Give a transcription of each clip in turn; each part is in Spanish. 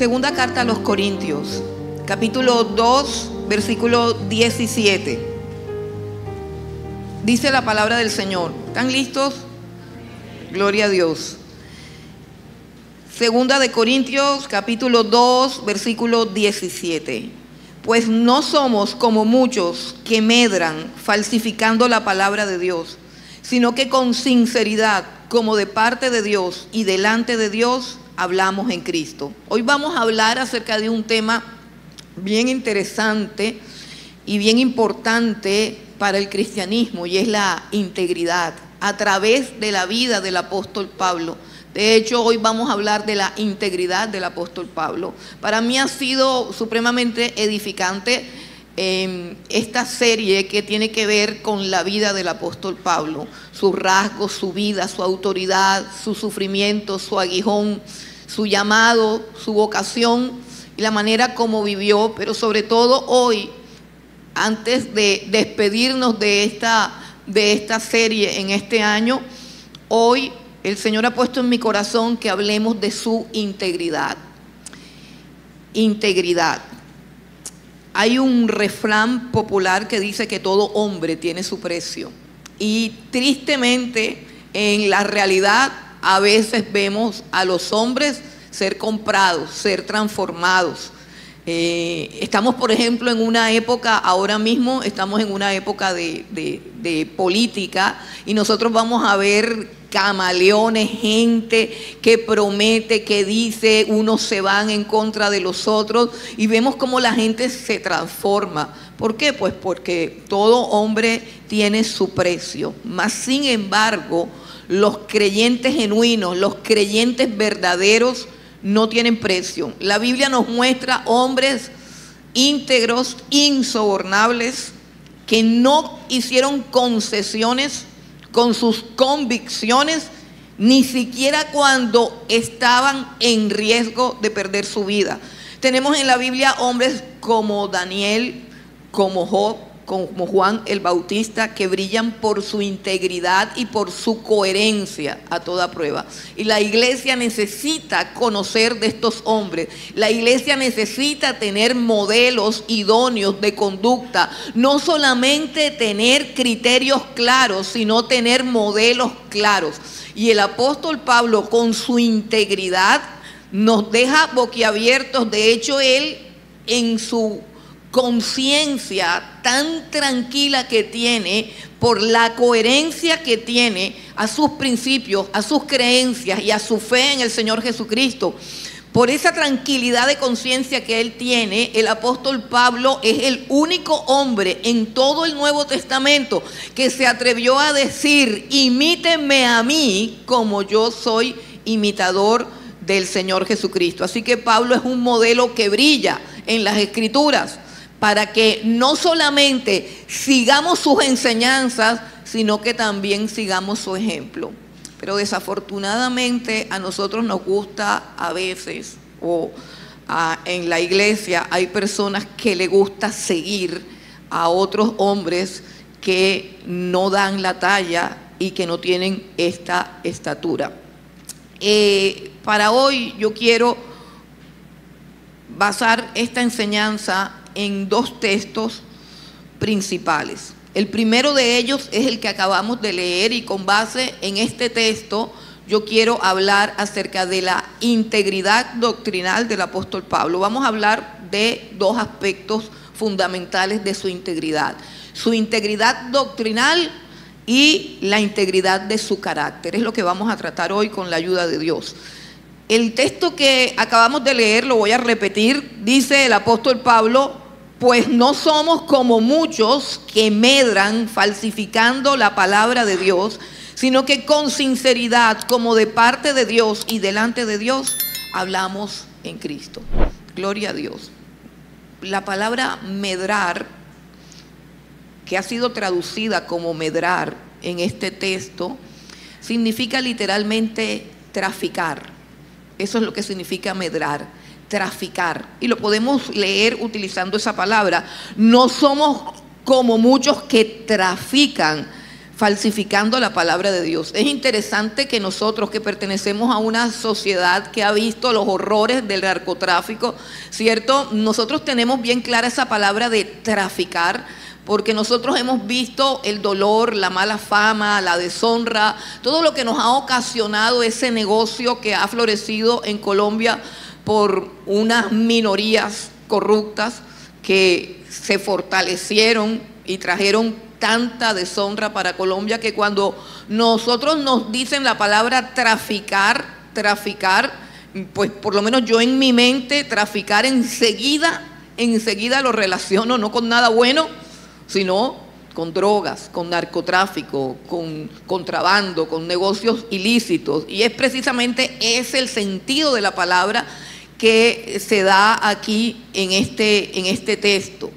Segunda carta a los Corintios, capítulo 2, versículo 17. Dice la palabra del Señor. ¿Están listos? Gloria a Dios. Segunda de Corintios, capítulo 2, versículo 17. Pues no somos como muchos que medran falsificando la palabra de Dios, sino que con sinceridad, como de parte de Dios y delante de Dios, hablamos en Cristo. Hoy vamos a hablar acerca de un tema bien interesante y bien importante para el cristianismo, y es la integridad a través de la vida del apóstol Pablo. De hecho, hoy vamos a hablar de la integridad del apóstol Pablo. Para mí ha sido supremamente edificante esta serie que tiene que ver con la vida del apóstol Pablo, sus rasgos, su vida, su autoridad, su sufrimiento, su aguijón, su llamado, su vocación y la manera como vivió. Pero sobre todo hoy, antes de despedirnos de esta serie en este año, hoy el Señor ha puesto en mi corazón que hablemos de su integridad. Integridad. Hay un refrán popular que dice que todo hombre tiene su precio. Y tristemente, en la realidad, a veces vemos a los hombres ser comprados, ser transformados. Estamos, por ejemplo, en una época, ahora mismo estamos en una época de política, y nosotros vamos a ver camaleones, gente que promete, que dice, unos se van en contra de los otros, y vemos cómo la gente se transforma. ¿Por qué? Pues porque todo hombre tiene su precio. Mas sin embargo, los creyentes genuinos, los creyentes verdaderos, no tienen precio. La Biblia nos muestra hombres íntegros, insobornables, que no hicieron concesiones con sus convicciones, ni siquiera cuando estaban en riesgo de perder su vida. Tenemos en la Biblia hombres como Daniel, como Job, como Juan el Bautista, que brillan por su integridad y por su coherencia a toda prueba. Y la iglesia necesita conocer de estos hombres. La iglesia necesita tener modelos idóneos de conducta. No solamente tener criterios claros, sino tener modelos claros. Y el apóstol Pablo, con su integridad, nos deja boquiabiertos. De hecho, él, en su conciencia tan tranquila que tiene, por la coherencia que tiene a sus principios, a sus creencias y a su fe en el Señor Jesucristo, por esa tranquilidad de conciencia que él tiene, el apóstol Pablo es el único hombre en todo el Nuevo Testamento que se atrevió a decir: imítenme a mí como yo soy imitador del Señor Jesucristo. Así que Pablo es un modelo que brilla en las Escrituras, para que no solamente sigamos sus enseñanzas, sino que también sigamos su ejemplo. Pero desafortunadamente a nosotros nos gusta a veces, en la iglesia hay personas que le gusta seguir a otros hombres que no dan la talla y que no tienen esta estatura. Para hoy yo quiero basar esta enseñanza en dos textos principales. El primero de ellos es el que acabamos de leer, y con base en este texto yo quiero hablar acerca de la integridad doctrinal del apóstol Pablo. Vamos a hablar de dos aspectos fundamentales de su integridad doctrinal y la integridad de su carácter. Es lo que vamos a tratar hoy con la ayuda de Dios. El texto que acabamos de leer, lo voy a repetir, dice el apóstol Pablo: pues no somos como muchos que medran falsificando la palabra de Dios, sino que con sinceridad, como de parte de Dios y delante de Dios, hablamos en Cristo. Gloria a Dios. La palabra medrar, que ha sido traducida como medrar en este texto, significa literalmente traficar. Eso es lo que significa medrar, traficar. Y lo podemos leer utilizando esa palabra. No somos como muchos que trafican falsificando la palabra de Dios. Es interesante que nosotros, que pertenecemos a una sociedad que ha visto los horrores del narcotráfico, ¿cierto? Nosotros tenemos bien clara esa palabra de traficar, porque nosotros hemos visto el dolor, la mala fama, la deshonra, todo lo que nos ha ocasionado ese negocio que ha florecido en Colombia por unas minorías corruptas que se fortalecieron y trajeron tanta deshonra para Colombia, que cuando nosotros nos dicen la palabra traficar, pues por lo menos yo en mi mente, traficar enseguida lo relaciono no con nada bueno, sino con drogas, con narcotráfico, con contrabando, con negocios ilícitos. Y es precisamente ese el sentido de la palabra que se da aquí en este texto.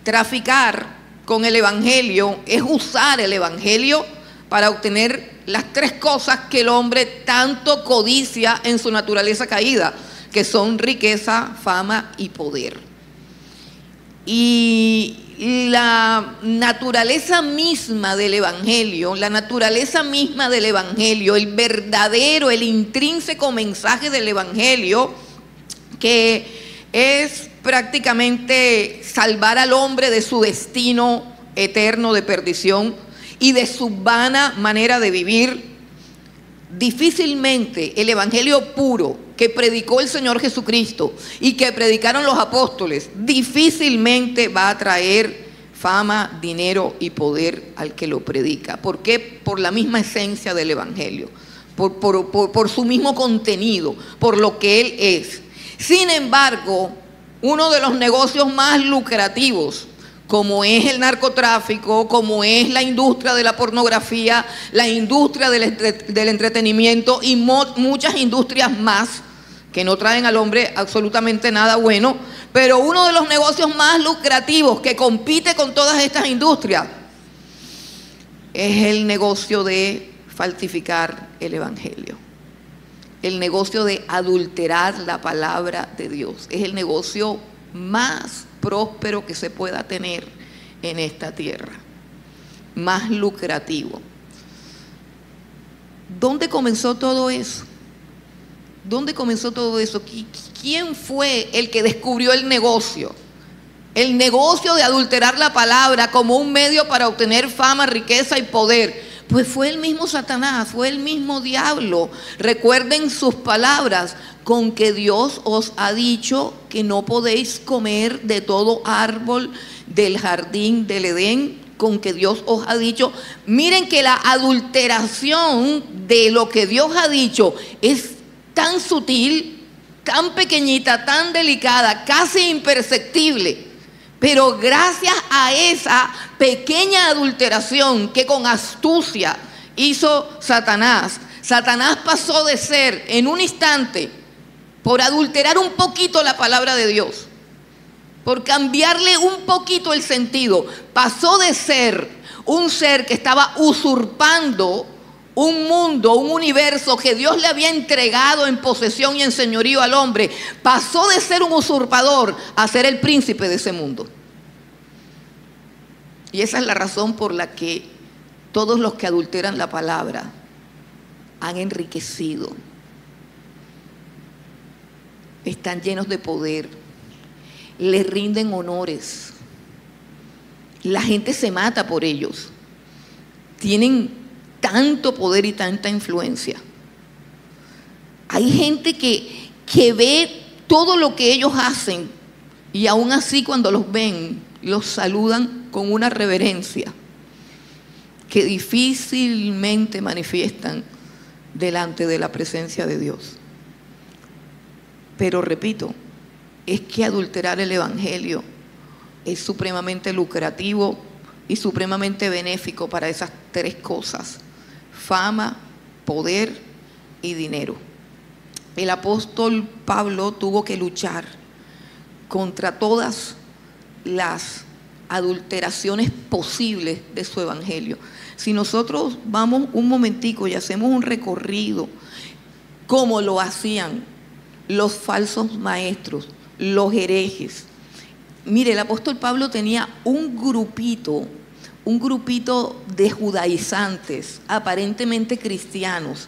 Traficar con el Evangelio es usar el Evangelio para obtener las tres cosas que el hombre tanto codicia en su naturaleza caída, que son riqueza, fama y poder. Y la naturaleza misma del Evangelio, el verdadero, el intrínseco mensaje del Evangelio, que es prácticamente salvar al hombre de su destino eterno de perdición y de su vana manera de vivir. Difícilmente el evangelio puro que predicó el Señor Jesucristo y que predicaron los apóstoles, difícilmente va a traer fama, dinero y poder al que lo predica. ¿Por qué? Por la misma esencia del evangelio, por su mismo contenido, por lo que él es. Sin embargo, uno de los negocios más lucrativos, como es el narcotráfico, como es la industria de la pornografía, la industria del entretenimiento y muchas industrias más que no traen al hombre absolutamente nada bueno, pero uno de los negocios más lucrativos que compite con todas estas industrias es el negocio de falsificar el evangelio. El negocio de adulterar la palabra de Dios. Es el negocio más próspero que se pueda tener en esta tierra, más lucrativo. ¿Dónde comenzó todo eso? ¿Dónde comenzó todo eso? ¿Quién fue el que descubrió el negocio? El negocio de adulterar la palabra como un medio para obtener fama, riqueza y poder. Pues fue el mismo Satanás, fue el mismo diablo. Recuerden sus palabras: con que Dios os ha dicho que no podéis comer de todo árbol del jardín del Edén. Con que Dios os ha dicho. Miren que la adulteración de lo que Dios ha dicho es tan sutil, tan pequeñita, tan delicada, casi imperceptible. Pero gracias a esa pequeña adulteración que con astucia hizo Satanás, Satanás pasó de ser en un instante, por adulterar un poquito la palabra de Dios, por cambiarle un poquito el sentido, pasó de ser un ser que estaba usurpando un mundo, un universo que Dios le había entregado en posesión y en señorío al hombre, pasó de ser un usurpador a ser el príncipe de ese mundo. Y esa es la razón por la que todos los que adulteran la palabra han enriquecido, están llenos de poder, les rinden honores, la gente se mata por ellos, tienen tanto poder y tanta influencia. Hay gente que ve todo lo que ellos hacen y aún así cuando los ven, los saludan con una reverencia que difícilmente manifiestan delante de la presencia de Dios. Pero repito, es que adulterar el evangelio es supremamente lucrativo y supremamente benéfico para esas tres cosas: fama, poder y dinero. El apóstol Pablo tuvo que luchar contra todas las adulteraciones posibles de su evangelio. Si nosotros vamos un momentico y hacemos un recorrido como lo hacían los falsos maestros, los herejes. Mire, el apóstol Pablo tenía un grupito un grupito de judaizantes, aparentemente cristianos,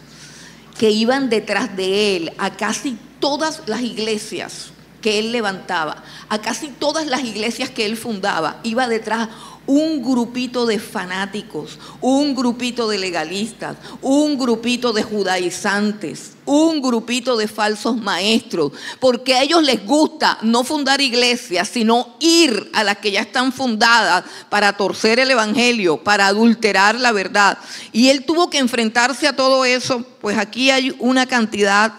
que iban detrás de él a casi todas las iglesias que él levantaba, a casi todas las iglesias que él fundaba, iba detrás un grupito de fanáticos, un grupito de legalistas, un grupito de judaizantes, un grupito de falsos maestros, porque a ellos les gusta no fundar iglesias, sino ir a las que ya están fundadas para torcer el evangelio, para adulterar la verdad. Y él tuvo que enfrentarse a todo eso. Pues aquí hay una cantidad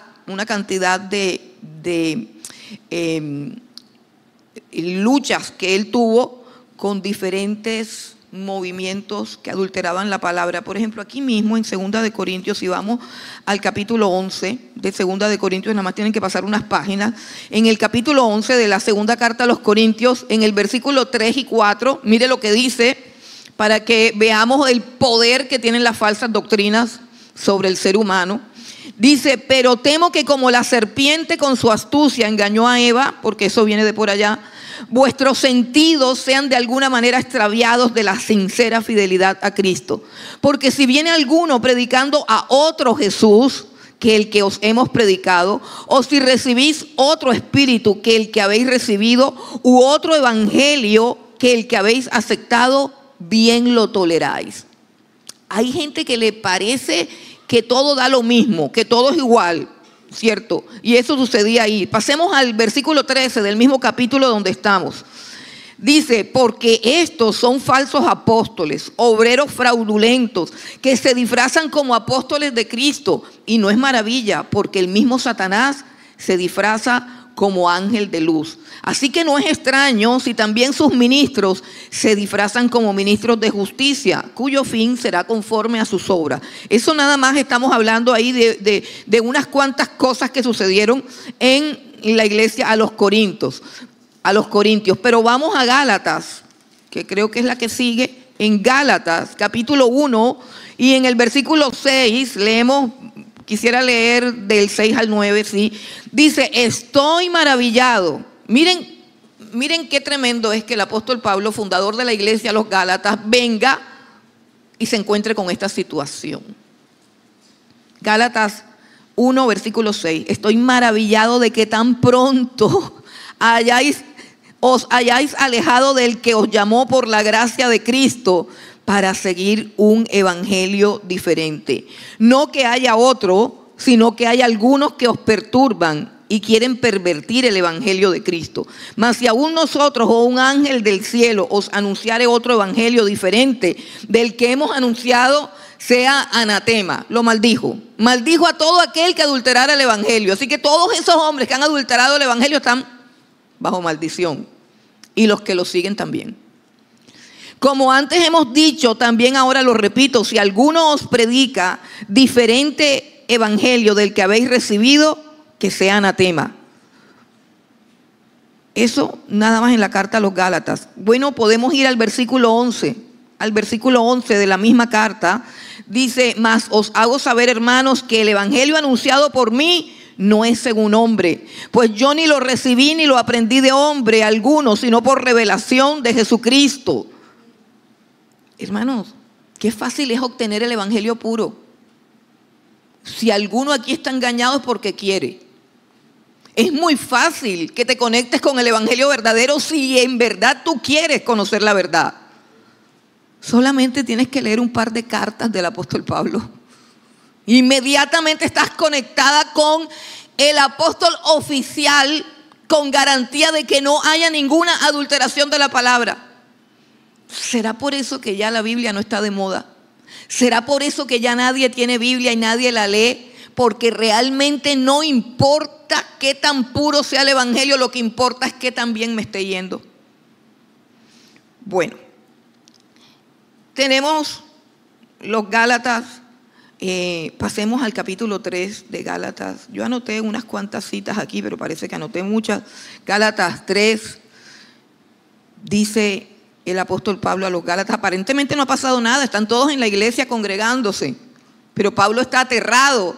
de luchas que él tuvo con diferentes movimientos que adulteraban la palabra. Por ejemplo, aquí mismo en 2 de Corintios, si vamos al capítulo 11 de 2 de Corintios, nada más tienen que pasar unas páginas. En el capítulo 11 de la segunda carta a los Corintios, en el versículo 3 y 4, mire lo que dice, para que veamos el poder que tienen las falsas doctrinas sobre el ser humano. Dice: pero temo que como la serpiente con su astucia engañó a Eva, porque eso viene de por allá, vuestros sentidos sean de alguna manera extraviados de la sincera fidelidad a Cristo. Porque si viene alguno predicando a otro Jesús que el que os hemos predicado, o si recibís otro espíritu que el que habéis recibido, u otro evangelio que el que habéis aceptado, bien lo toleráis. Hay gente que le parece que todo da lo mismo, que todo es igual, ¿cierto? Y eso sucedía ahí. Pasemos al versículo 13 del mismo capítulo donde estamos. Dice: porque estos son falsos apóstoles, obreros fraudulentos, que se disfrazan como apóstoles de Cristo. Y no es maravilla, porque el mismo Satanás se disfraza como ángel de luz. Así que no es extraño si también sus ministros se disfrazan como ministros de justicia, cuyo fin será conforme a sus obras. Eso nada más estamos hablando ahí de unas cuantas cosas que sucedieron en la iglesia a los Corintios. Pero vamos a Gálatas, que creo que es la que sigue. En Gálatas capítulo 1 y en el versículo 6 leemos. Quisiera leer del 6 al 9, ¿sí? Dice: estoy maravillado. Miren qué tremendo es que el apóstol Pablo, fundador de la iglesia de los Gálatas, venga y se encuentre con esta situación. Gálatas 1, versículo 6. Estoy maravillado de que tan pronto os hayáis alejado del que os llamó por la gracia de Cristo, para seguir un evangelio diferente. No que haya otro, sino que hay algunos que os perturban y quieren pervertir el evangelio de Cristo. Mas si aún nosotros o un ángel del cielo os anunciare otro evangelio diferente del que hemos anunciado, sea anatema. Lo maldijo. Maldijo a todo aquel que adulterara el evangelio. Así que todos esos hombres que han adulterado el evangelio están bajo maldición. Y los que lo siguen también. Como antes hemos dicho, también ahora lo repito: si alguno os predica diferente evangelio del que habéis recibido, que sea anatema. Eso nada más en la carta a los Gálatas. Bueno, podemos ir al versículo 11. Al versículo 11 de la misma carta dice: mas os hago saber, hermanos, que el evangelio anunciado por mí no es según hombre, pues yo ni lo recibí ni lo aprendí de hombre alguno, sino por revelación de Jesucristo. Hermanos, qué fácil es obtener el evangelio puro. Si alguno aquí está engañado es porque quiere. Es muy fácil que te conectes con el evangelio verdadero si en verdad tú quieres conocer la verdad. Solamente tienes que leer un par de cartas del apóstol Pablo. Inmediatamente estás conectada con el apóstol oficial, con garantía de que no haya ninguna adulteración de la palabra. ¿Será por eso que ya la Biblia no está de moda? ¿Será por eso que ya nadie tiene Biblia y nadie la lee? Porque realmente no importa qué tan puro sea el evangelio, lo que importa es qué tan bien me esté yendo. Bueno, tenemos los Gálatas. Pasemos al capítulo 3 de Gálatas. Yo anoté unas cuantas citas aquí, pero parece que anoté muchas. Gálatas 3, dice el apóstol Pablo a los Gálatas: aparentemente no ha pasado nada, están todos en la iglesia congregándose, pero Pablo está aterrado.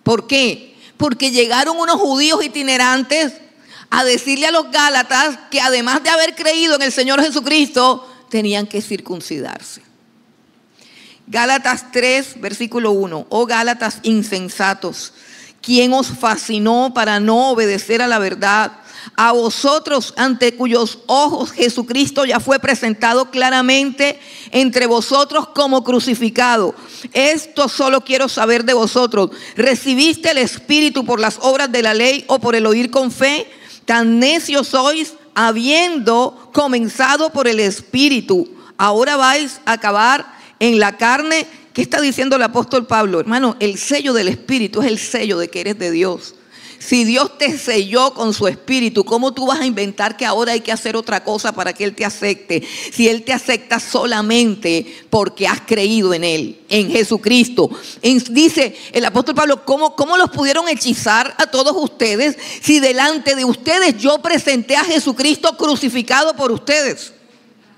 ¿Por qué? Porque llegaron unos judíos itinerantes a decirle a los Gálatas que además de haber creído en el Señor Jesucristo, tenían que circuncidarse. Gálatas 3, versículo 1. Oh Gálatas insensatos, ¿quién os fascinó para no obedecer a la verdad? A vosotros, ante cuyos ojos Jesucristo ya fue presentado claramente entre vosotros como crucificado. Esto solo quiero saber de vosotros. ¿Recibiste el Espíritu por las obras de la ley o por el oír con fe? Tan necios sois, habiendo comenzado por el Espíritu, ahora vais a acabar en la carne. ¿Qué está diciendo el apóstol Pablo? Hermano, el sello del Espíritu es el sello de que eres de Dios. Si Dios te selló con su Espíritu, ¿cómo tú vas a inventar que ahora hay que hacer otra cosa para que Él te acepte? Si Él te acepta solamente porque has creído en Él, en Jesucristo. Dice el apóstol Pablo, ¿cómo los pudieron hechizar a todos ustedes si delante de ustedes yo presenté a Jesucristo crucificado por ustedes?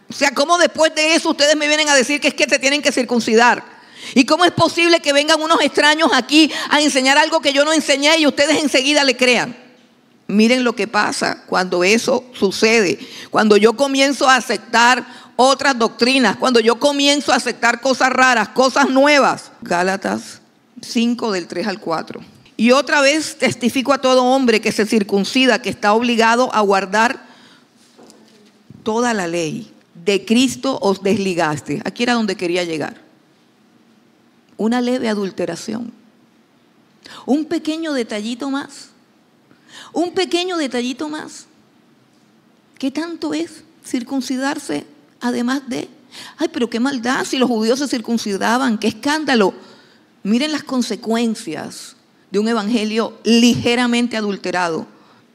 O sea, ¿cómo después de eso ustedes me vienen a decir que es que se tienen que circuncidar? ¿Y cómo es posible que vengan unos extraños aquí a enseñar algo que yo no enseñé y ustedes enseguida le crean? Miren lo que pasa cuando eso sucede. Cuando yo comienzo a aceptar otras doctrinas, cuando yo comienzo a aceptar cosas raras, cosas nuevas. Gálatas 5 del 3 al 4. Y otra vez testifico a todo hombre que se circuncida, que está obligado a guardar toda la ley. De Cristo os desligaste. Aquí era donde quería llegar. Una leve adulteración. Un pequeño detallito más. Un pequeño detallito más. ¿Qué tanto es circuncidarse además de? Ay, pero qué maldad si los judíos se circuncidaban. Qué escándalo. Miren las consecuencias de un evangelio ligeramente adulterado.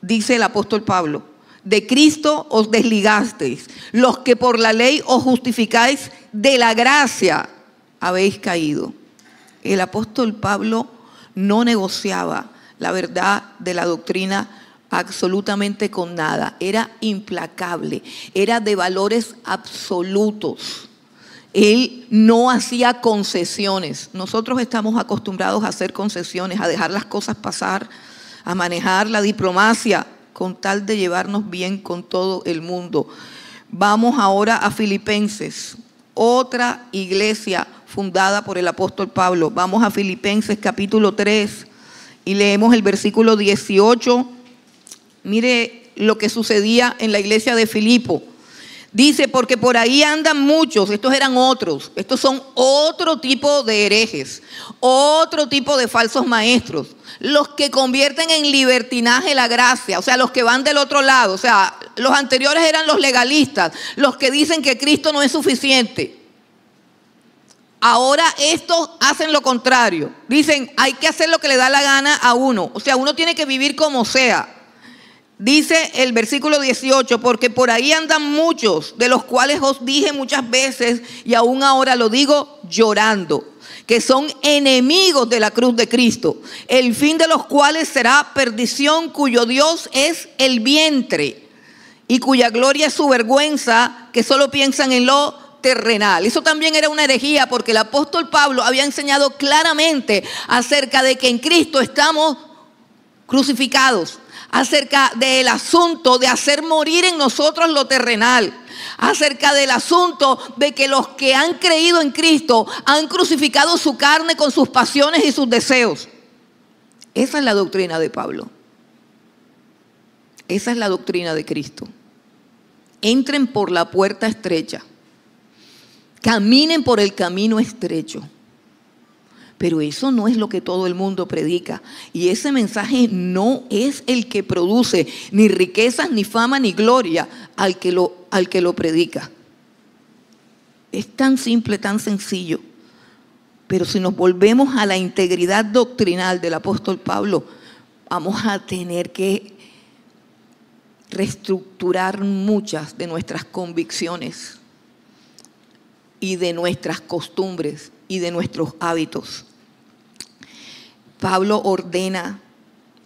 Dice el apóstol Pablo. De Cristo os desligasteis. Los que por la ley os justificáis, de la gracia habéis caído. El apóstol Pablo no negociaba la verdad de la doctrina absolutamente con nada. Era implacable, era de valores absolutos. Él no hacía concesiones. Nosotros estamos acostumbrados a hacer concesiones, a dejar las cosas pasar, a manejar la diplomacia con tal de llevarnos bien con todo el mundo. Vamos ahora a Filipenses, otra iglesia fundada por el apóstol Pablo. Vamos a Filipenses capítulo 3 y leemos el versículo 18. Mire lo que sucedía en la iglesia de Filipo. Dice, porque por ahí andan muchos, estos eran otros, estos son otro tipo de herejes, otro tipo de falsos maestros, los que convierten en libertinaje la gracia, o sea, los que van del otro lado. O sea, los anteriores eran los legalistas, los que dicen que Cristo no es suficiente. Ahora estos hacen lo contrario. Dicen, hay que hacer lo que le da la gana a uno. O sea, uno tiene que vivir como sea. Dice el versículo 18, porque por ahí andan muchos, de los cuales os dije muchas veces, y aún ahora lo digo llorando, que son enemigos de la cruz de Cristo, el fin de los cuales será perdición, cuyo Dios es el vientre, y cuya gloria es su vergüenza, que solo piensan en lo terrenal. Eso también era una herejía, porque el apóstol Pablo había enseñado claramente acerca de que en Cristo estamos crucificados, acerca del asunto de hacer morir en nosotros lo terrenal, acerca del asunto de que los que han creído en Cristo han crucificado su carne con sus pasiones y sus deseos. Esa es la doctrina de Pablo. Esa es la doctrina de Cristo. Entren por la puerta estrecha, caminen por el camino estrecho. Pero eso no es lo que todo el mundo predica. Y ese mensaje no es el que produce ni riquezas, ni fama, ni gloria al que lo predica. Es tan simple, tan sencillo. Pero si nos volvemos a la integridad doctrinal del apóstol Pablo, vamos a tener que reestructurar muchas de nuestras convicciones y de nuestras costumbres y de nuestros hábitos. Pablo ordena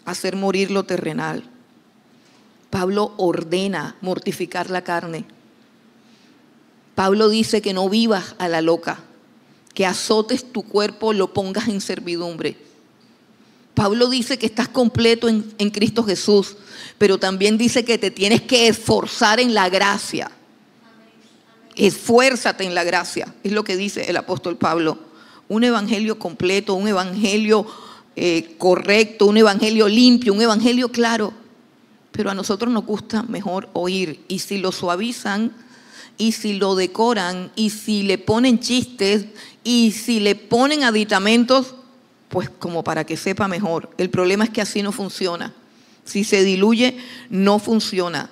hacer morir lo terrenal. Pablo ordena mortificar la carne. Pablo dice que no vivas a la loca, que azotes tu cuerpo, lo pongas en servidumbre. Pablo dice que estás completo en Cristo Jesús, pero también dice que te tienes que esforzar en la gracia. Esfuérzate en la gracia, es lo que dice el apóstol Pablo. Un evangelio completo, un evangelio correcto, un evangelio limpio, un evangelio claro. Pero a nosotros nos gusta mejor oír, y si lo suavizan, y si lo decoran, y si le ponen chistes, y si le ponen aditamentos, pues como para que sepa mejor. El problema es que así no funciona. Si se diluye, no funciona.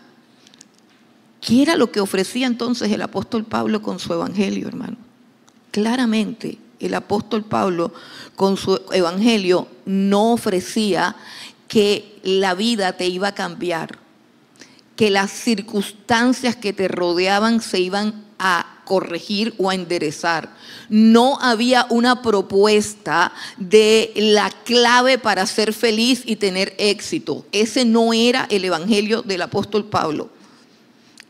¿Qué era lo que ofrecía entonces el apóstol Pablo con su evangelio, hermano? Claramente, el apóstol Pablo con su evangelio no ofrecía que la vida te iba a cambiar, que las circunstancias que te rodeaban se iban a corregir o a enderezar. No había una propuesta de la clave para ser feliz y tener éxito. Ese no era el evangelio del apóstol Pablo.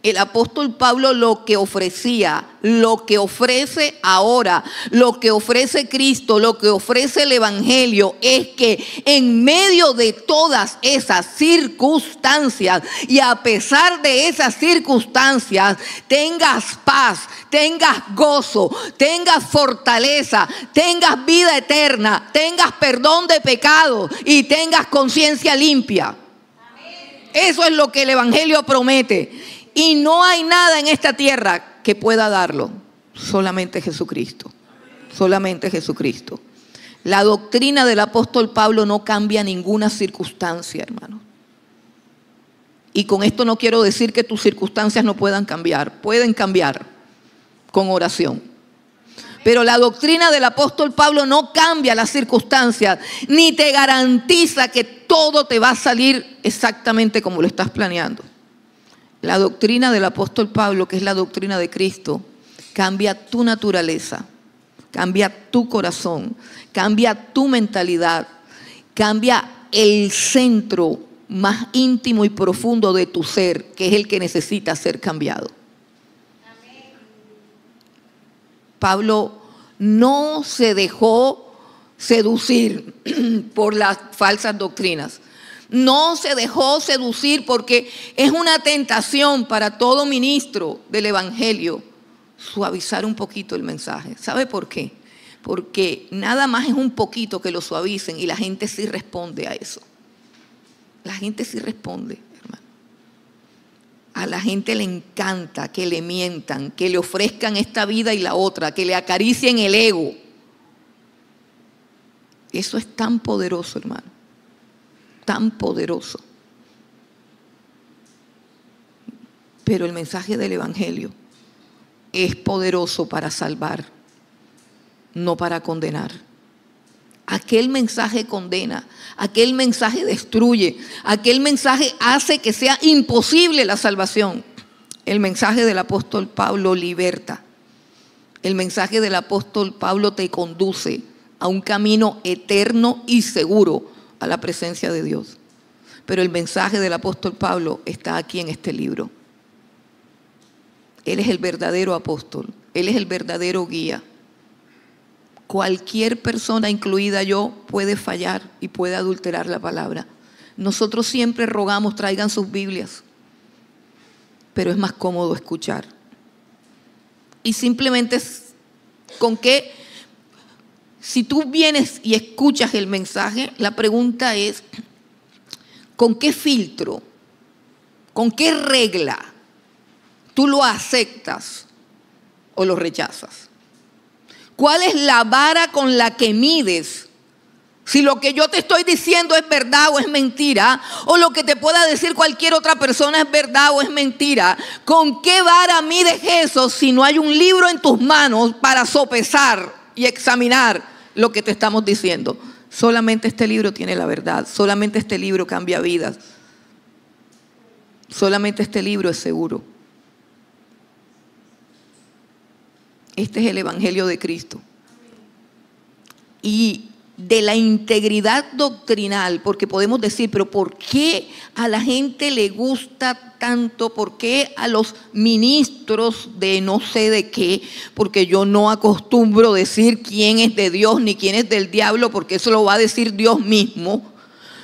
El apóstol Pablo lo que ofrecía, lo que ofrece ahora, lo que ofrece Cristo, lo que ofrece el evangelio es que en medio de todas esas circunstancias y a pesar de esas circunstancias tengas paz, tengas gozo, tengas fortaleza, tengas vida eterna, tengas perdón de pecados y tengas conciencia limpia. Eso es lo que el evangelio promete. Y no hay nada en esta tierra que pueda darlo. Solamente Jesucristo. Solamente Jesucristo. La doctrina del apóstol Pablo no cambia ninguna circunstancia, hermano. Y con esto no quiero decir que tus circunstancias no puedan cambiar. Pueden cambiar con oración. Pero la doctrina del apóstol Pablo no cambia las circunstancias, ni te garantiza que todo te va a salir exactamente como lo estás planeando. La doctrina del apóstol Pablo, que es la doctrina de Cristo, cambia tu naturaleza, cambia tu corazón, cambia tu mentalidad, cambia el centro más íntimo y profundo de tu ser, que es el que necesita ser cambiado. Pablo no se dejó seducir por las falsas doctrinas. No se dejó seducir porque es una tentación para todo ministro del evangelio suavizar un poquito el mensaje. ¿Sabe por qué? Porque nada más es un poquito que lo suavicen y la gente sí responde a eso. La gente sí responde, hermano. A la gente le encanta que le mientan, que le ofrezcan esta vida y la otra, que le acaricien el ego. Eso es tan poderoso, hermano. Tan poderoso. Pero el mensaje del evangelio es poderoso para salvar, no para condenar. Aquel mensaje condena, aquel mensaje destruye, aquel mensaje hace que sea imposible la salvación. El mensaje del apóstol Pablo liberta. El mensaje del apóstol Pablo te conduce a un camino eterno y seguro a la presencia de Dios. Pero el mensaje del apóstol Pablo está aquí en este libro. Él es el verdadero apóstol. Él es el verdadero guía. Cualquier persona, incluida yo, puede fallar y puede adulterar la palabra. Nosotros siempre rogamos, traigan sus Biblias. Pero es más cómodo escuchar. Y simplemente con que si tú vienes y escuchas el mensaje, la pregunta es, ¿con qué filtro, con qué regla tú lo aceptas o lo rechazas? ¿Cuál es la vara con la que mides si lo que yo te estoy diciendo es verdad o es mentira, o lo que te pueda decir cualquier otra persona es verdad o es mentira? ¿Con qué vara mides eso si no hay un libro en tus manos para sopesar y examinar lo que te estamos diciendo? Solamente este libro tiene la verdad. Solamente este libro cambia vidas. Solamente este libro es seguro. Este es el evangelio de Cristo. Y de la integridad doctrinal, porque podemos decir, pero ¿por qué a la gente le gusta tanto? ¿Por qué a los ministros de no sé de qué? Porque yo no acostumbro decir quién es de Dios ni quién es del diablo, porque eso lo va a decir Dios mismo.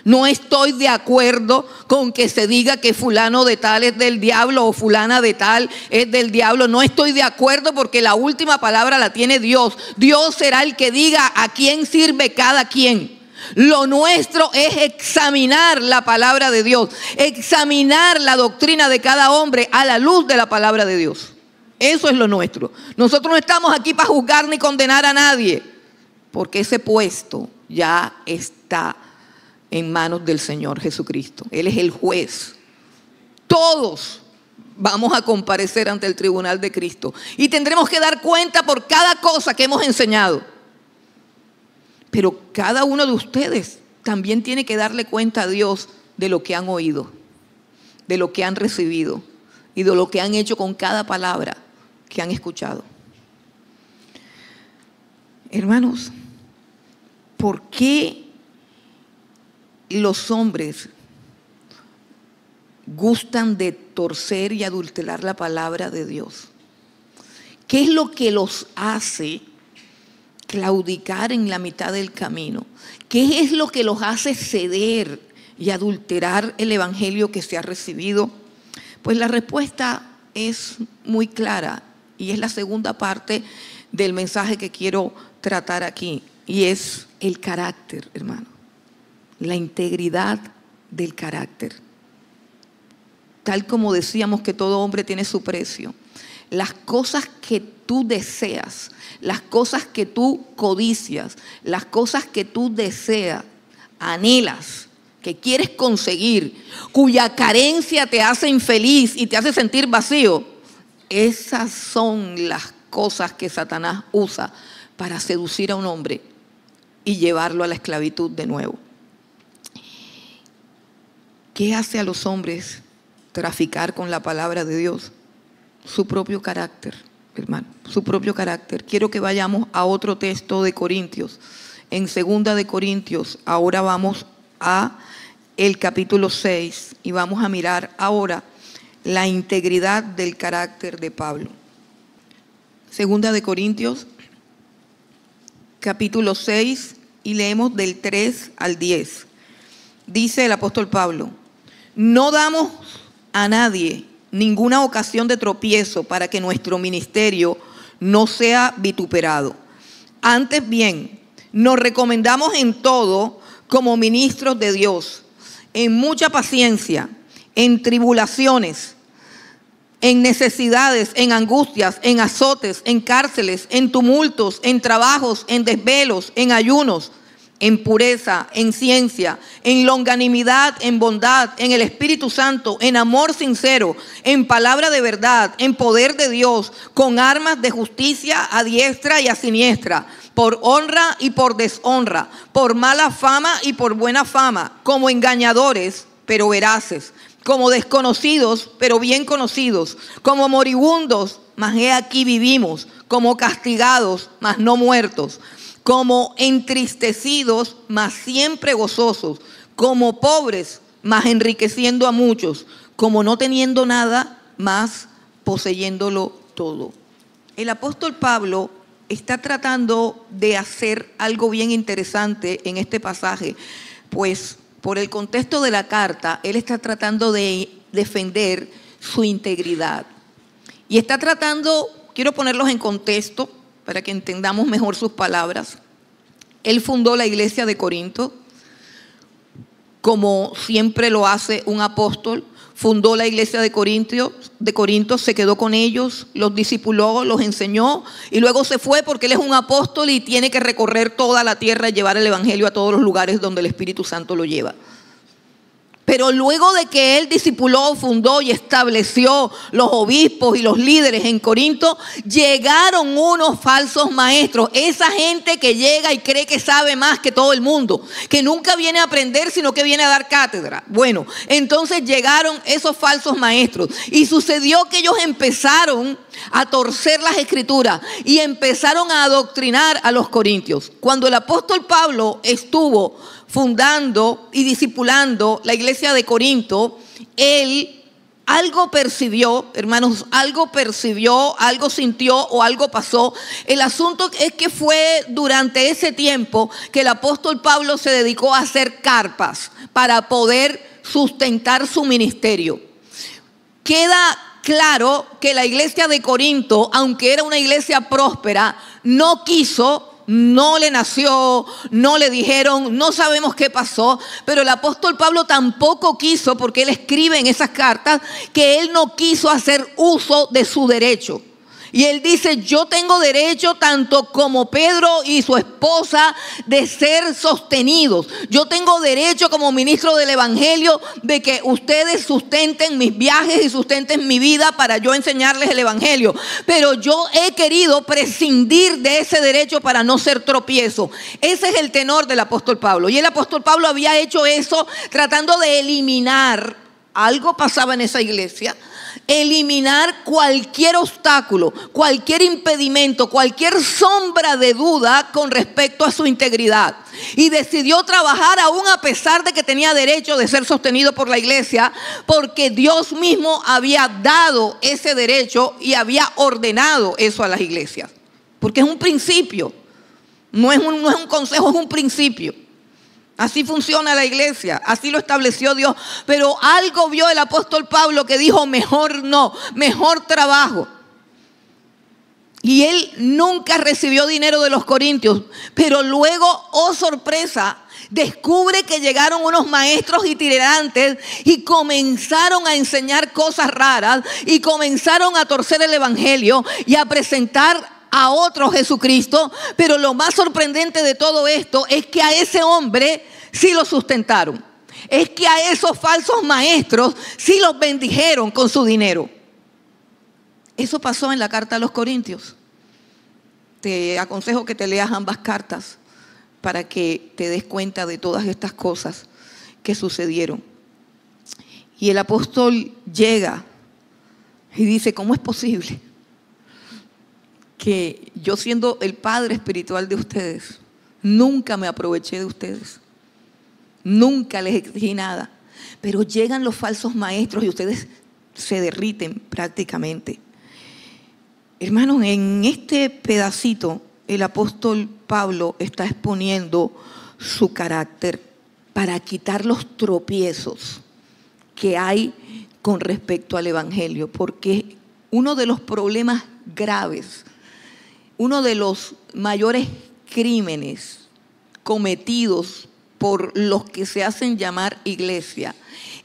No estoy de acuerdo con que se diga que fulano de tal es del diablo o fulana de tal es del diablo. No estoy de acuerdo porque la última palabra la tiene Dios. Dios será el que diga a quién sirve cada quien. Lo nuestro es examinar la palabra de Dios, examinar la doctrina de cada hombre a la luz de la palabra de Dios. Eso es lo nuestro. Nosotros no estamos aquí para juzgar ni condenar a nadie, porque ese puesto ya está en manos del Señor Jesucristo. Él es el juez. Todos vamos a comparecer ante el tribunal de Cristo y tendremos que dar cuenta por cada cosa que hemos enseñado. Pero cada uno de ustedes también tiene que darle cuenta a Dios de lo que han oído, de lo que han recibido y de lo que han hecho con cada palabra que han escuchado. Hermanos, ¿por qué los hombres gustan de torcer y adulterar la palabra de Dios? ¿Qué es lo que los hace claudicar en la mitad del camino? ¿Qué es lo que los hace ceder y adulterar el evangelio que se ha recibido? Pues la respuesta es muy clara y es la segunda parte del mensaje que quiero tratar aquí, y es el carácter, hermano. La integridad del carácter. Tal como decíamos que todo hombre tiene su precio. Las cosas que tú deseas, las cosas que tú codicias, las cosas que tú deseas, anhelas, que quieres conseguir, cuya carencia te hace infeliz y te hace sentir vacío, esas son las cosas que Satanás usa para seducir a un hombre y llevarlo a la esclavitud de nuevo. ¿Qué hace a los hombres traficar con la palabra de Dios? Su propio carácter, hermano, su propio carácter. Quiero que vayamos a otro texto de Corintios. En 2 de Corintios, ahora vamos a el capítulo 6 y vamos a mirar ahora la integridad del carácter de Pablo. 2 de Corintios, capítulo 6, y leemos del 3 al 10. Dice el apóstol Pablo: no damos a nadie ninguna ocasión de tropiezo para que nuestro ministerio no sea vituperado. Antes bien, nos recomendamos en todo como ministros de Dios, en mucha paciencia, en tribulaciones, en necesidades, en angustias, en azotes, en cárceles, en tumultos, en trabajos, en desvelos, en ayunos, en pureza, en ciencia, en longanimidad, en bondad, en el Espíritu Santo, en amor sincero, en palabra de verdad, en poder de Dios, con armas de justicia a diestra y a siniestra, por honra y por deshonra, por mala fama y por buena fama, como engañadores, pero veraces, como desconocidos, pero bien conocidos, como moribundos, mas he aquí vivimos, como castigados, mas no muertos, como entristecidos, mas siempre gozosos, como pobres, mas enriqueciendo a muchos, como no teniendo nada, mas poseyéndolo todo. El apóstol Pablo está tratando de hacer algo bien interesante en este pasaje, pues por el contexto de la carta, él está tratando de defender su integridad. Y está tratando, quiero ponerlos en contexto para que entendamos mejor sus palabras. Él fundó la iglesia de Corinto, como siempre lo hace un apóstol. Fundó la iglesia de Corinto, se quedó con ellos, los discipuló, los enseñó y luego se fue porque él es un apóstol y tiene que recorrer toda la tierra y llevar el evangelio a todos los lugares donde el Espíritu Santo lo lleva. Pero luego de que él discipuló, fundó y estableció los obispos y los líderes en Corinto, llegaron unos falsos maestros. Esa gente que llega y cree que sabe más que todo el mundo, que nunca viene a aprender, sino que viene a dar cátedra. Bueno, entonces llegaron esos falsos maestros y sucedió que ellos empezaron a torcer las escrituras y empezaron a adoctrinar a los corintios. Cuando el apóstol Pablo estuvo fundando y discipulando la iglesia de Corinto, él algo percibió, hermanos, algo percibió, algo sintió o algo pasó. El asunto es que fue durante ese tiempo que el apóstol Pablo se dedicó a hacer carpas para poder sustentar su ministerio. Queda claro que la iglesia de Corinto, aunque era una iglesia próspera, no quiso, no le nació, no le dijeron, no sabemos qué pasó, pero el apóstol Pablo tampoco quiso, porque él escribe en esas cartas que él no quiso hacer uso de su derecho. Y él dice, yo tengo derecho tanto como Pedro y su esposa de ser sostenidos. Yo tengo derecho como ministro del evangelio de que ustedes sustenten mis viajes y sustenten mi vida para yo enseñarles el evangelio. Pero yo he querido prescindir de ese derecho para no ser tropiezo. Ese es el tenor del apóstol Pablo. Y el apóstol Pablo había hecho eso tratando de eliminar, algo pasaba en esa iglesia, eliminar cualquier obstáculo, cualquier impedimento, cualquier sombra de duda con respecto a su integridad. Y decidió trabajar aún a pesar de que tenía derecho de ser sostenido por la iglesia, porque Dios mismo había dado ese derecho y había ordenado eso a las iglesias. Porque es un principio, no es un consejo, es un principio. Así funciona la iglesia, así lo estableció Dios. Pero algo vio el apóstol Pablo que dijo, mejor no, mejor trabajo. Y él nunca recibió dinero de los corintios, pero luego, oh sorpresa, descubre que llegaron unos maestros itinerantes y comenzaron a enseñar cosas raras y comenzaron a torcer el evangelio y a presentar a otro Jesucristo. Pero lo más sorprendente de todo esto es que a ese hombre sí lo sustentaron. Es que a esos falsos maestros sí los bendijeron con su dinero. Eso pasó en la carta a los Corintios. Te aconsejo que te leas ambas cartas para que te des cuenta de todas estas cosas que sucedieron. Y el apóstol llega y dice, ¿cómo es posible que yo, siendo el padre espiritual de ustedes, nunca me aproveché de ustedes? Nunca les exigí nada. Pero llegan los falsos maestros y ustedes se derriten prácticamente. Hermanos, en este pedacito el apóstol Pablo está exponiendo su carácter para quitar los tropiezos que hay con respecto al evangelio. Porque uno de los problemas graves, uno de los mayores crímenes cometidos por los que se hacen llamar iglesia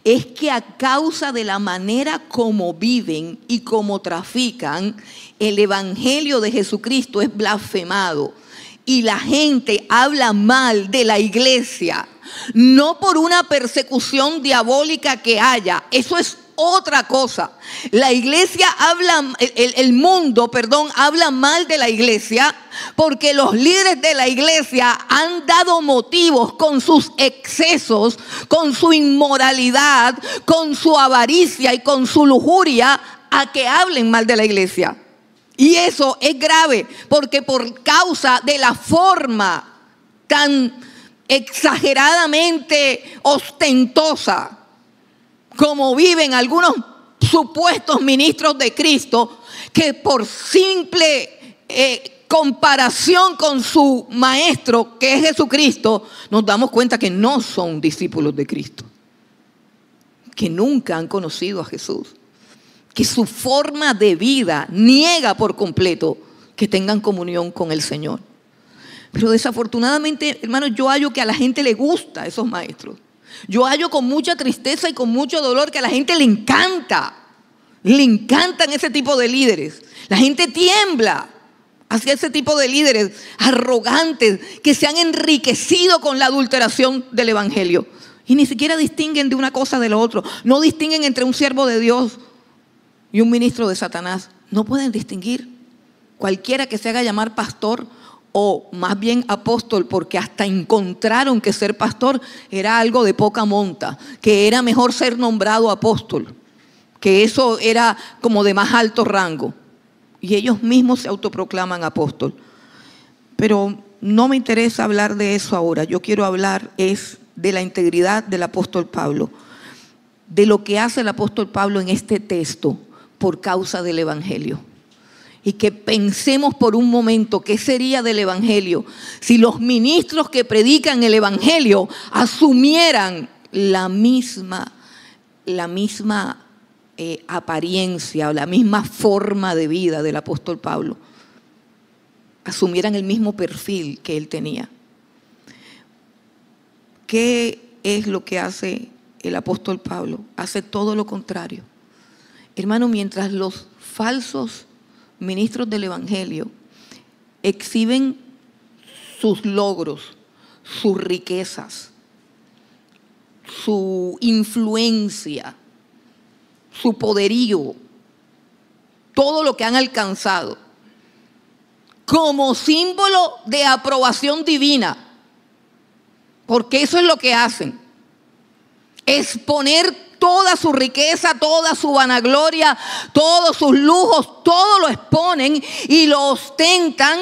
es que a causa de la manera como viven y como trafican, el evangelio de Jesucristo es blasfemado y la gente habla mal de la iglesia, no por una persecución diabólica que haya. Eso es otra cosa. La iglesia habla, el mundo habla mal de la iglesia porque los líderes de la iglesia han dado motivos con sus excesos, con su inmoralidad, con su avaricia y con su lujuria a que hablen mal de la iglesia. Y eso es grave porque por causa de la forma tan exageradamente ostentosa como viven algunos supuestos ministros de Cristo, que por simple comparación con su maestro, que es Jesucristo, nos damos cuenta que no son discípulos de Cristo, que nunca han conocido a Jesús, que su forma de vida niega por completo que tengan comunión con el Señor. Pero desafortunadamente, hermanos, yo hallo que a la gente le gusta esos maestros. Yo hallo con mucha tristeza y con mucho dolor que a la gente le encantan ese tipo de líderes. La gente tiembla hacia ese tipo de líderes arrogantes que se han enriquecido con la adulteración del evangelio y ni siquiera distinguen de una cosa de lo otro. No distinguen entre un siervo de Dios y un ministro de Satanás. No pueden distinguir. Cualquiera que se haga llamar pastor o más bien apóstol, porque hasta encontraron que ser pastor era algo de poca monta, que era mejor ser nombrado apóstol, que eso era como de más alto rango. Y ellos mismos se autoproclaman apóstol. Pero no me interesa hablar de eso ahora. Yo quiero hablar es de la integridad del apóstol Pablo. de lo que hace el apóstol Pablo en este texto por causa del evangelio. Y que pensemos por un momento qué sería del evangelio si los ministros que predican el evangelio asumieran la misma apariencia o la misma forma de vida del apóstol Pablo, asumieran el mismo perfil que él tenía. ¿Qué es lo que hace el apóstol Pablo? Hace todo lo contrario. Hermano, mientras los falsos ministros del evangelio exhiben sus logros, sus riquezas, su influencia, su poderío, todo lo que han alcanzado, como símbolo de aprobación divina, porque eso es lo que hacen, exponer toda su riqueza, toda su vanagloria, todos sus lujos, todo lo exponen y lo ostentan,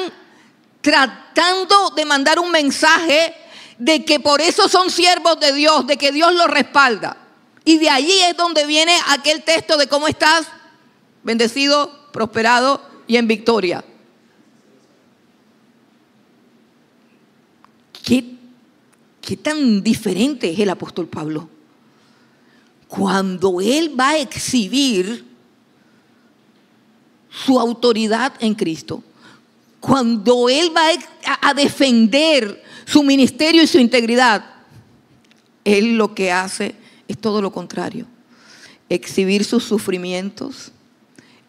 tratando de mandar un mensaje de que por eso son siervos de Dios, de que Dios los respalda. Y de allí es donde viene aquel texto de cómo estás, bendecido, prosperado y en victoria. ¿Qué tan diferente es el apóstol Pablo? Cuando él va a exhibir su autoridad en Cristo, cuando él va a defender su ministerio y su integridad, él lo que hace es todo lo contrario. Exhibir sus sufrimientos,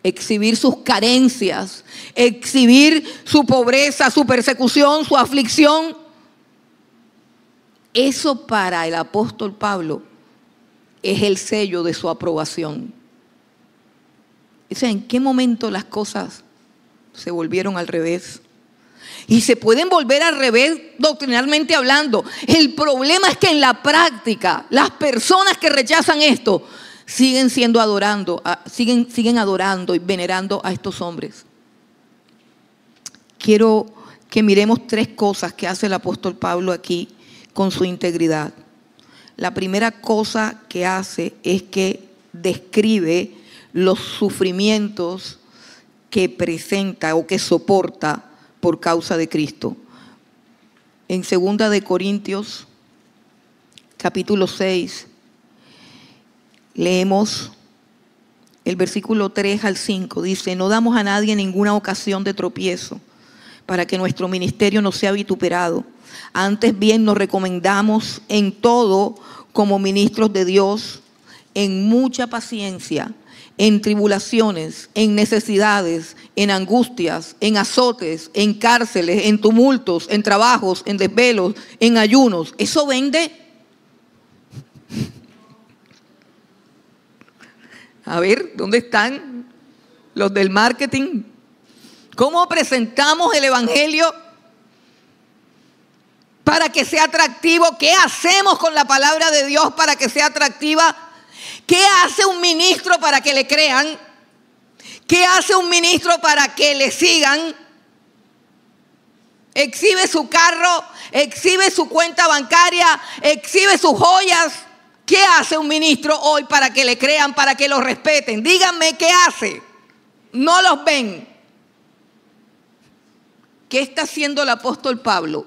exhibir sus carencias, exhibir su pobreza, su persecución, su aflicción. Eso para el apóstol Pablo es el sello de su aprobación. O sea, ¿en qué momento las cosas se volvieron al revés? Y se pueden volver al revés doctrinalmente hablando. El problema es que en la práctica, las personas que rechazan esto siguen adorando y venerando a estos hombres. Quiero que miremos 3 cosas que hace el apóstol Pablo aquí con su integridad. La primera cosa que hace es que describe los sufrimientos que presenta o que soporta por causa de Cristo. En 2 de Corintios, capítulo 6, leemos el versículo 3 al 5. Dice: no damos a nadie ninguna ocasión de tropiezo para que nuestro ministerio no sea vituperado. Antes bien nos recomendamos en todo como ministros de Dios, en mucha paciencia, en tribulaciones, en necesidades, en angustias, en azotes, en cárceles, en tumultos, en trabajos, en desvelos, en ayunos. ¿Eso vende? A ver, ¿dónde están los del marketing? ¿Cómo presentamos el evangelio para que sea atractivo? ¿Qué hacemos con la palabra de Dios para que sea atractiva? ¿Qué hace un ministro para que le crean? ¿Qué hace un ministro para que le sigan? Exhibe su carro, exhibe su cuenta bancaria, exhibe sus joyas. ¿Qué hace un ministro hoy para que le crean, para que lo respeten? Díganme, ¿qué hace? No los ven. ¿Qué está haciendo el apóstol Pablo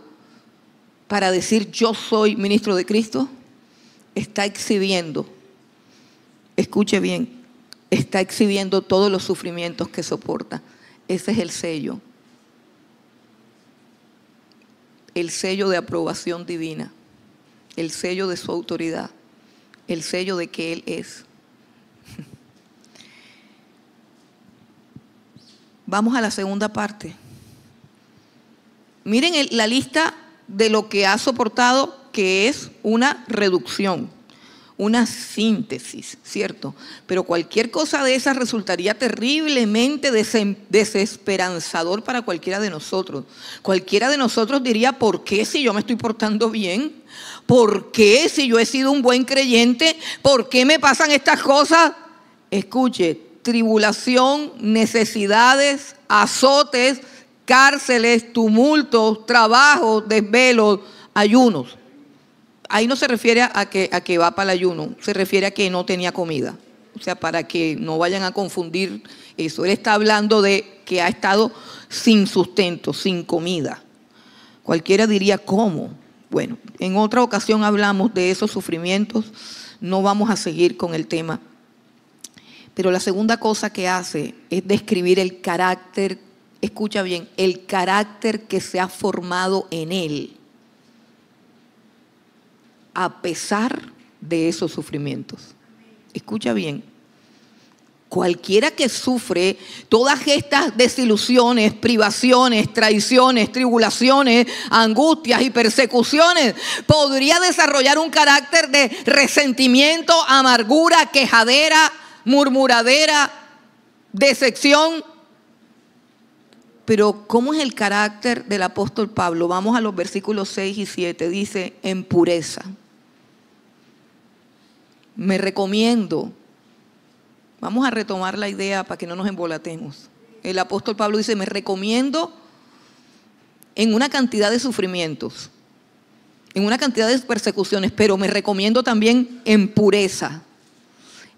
para decir yo soy ministro de Cristo? Está exhibiendo, escuche bien, está exhibiendo todos los sufrimientos que soporta. Ese es el sello de aprobación divina, el sello de su autoridad, el sello de que Él es. Vamos a la segunda parte. Miren la lista de lo que ha soportado, que es una reducción, una síntesis, ¿cierto? Pero cualquier cosa de esas resultaría terriblemente desesperanzador para cualquiera de nosotros. Cualquiera de nosotros diría: ¿por qué si yo me estoy portando bien? ¿Por qué si yo he sido un buen creyente? ¿Por qué me pasan estas cosas? Escuche: tribulación, necesidades, azotes, cárceles, tumultos, trabajos, desvelos, ayunos. ahí no se refiere a que va para el ayuno, se refiere a que no tenía comida. O sea, para que no vayan a confundir eso. Él está hablando de que ha estado sin sustento, sin comida. Cualquiera diría, ¿cómo? Bueno, en otra ocasión hablamos de esos sufrimientos, no vamos a seguir con el tema. Pero la segunda cosa que hace es describir el carácter, escucha bien, el carácter que se ha formado en él a pesar de esos sufrimientos. Escucha bien. Cualquiera que sufre todas estas desilusiones, privaciones, traiciones, tribulaciones, angustias y persecuciones, podría desarrollar un carácter de resentimiento, amargura, quejadera, murmuradera, decepción. Pero ¿cómo es el carácter del apóstol Pablo? Vamos a los versículos 6 y 7. Dice, en pureza. Me recomiendo. Vamos a retomar la idea para que no nos embolatemos. El apóstol Pablo dice, me recomiendo en una cantidad de sufrimientos, en una cantidad de persecuciones, pero me recomiendo también en pureza,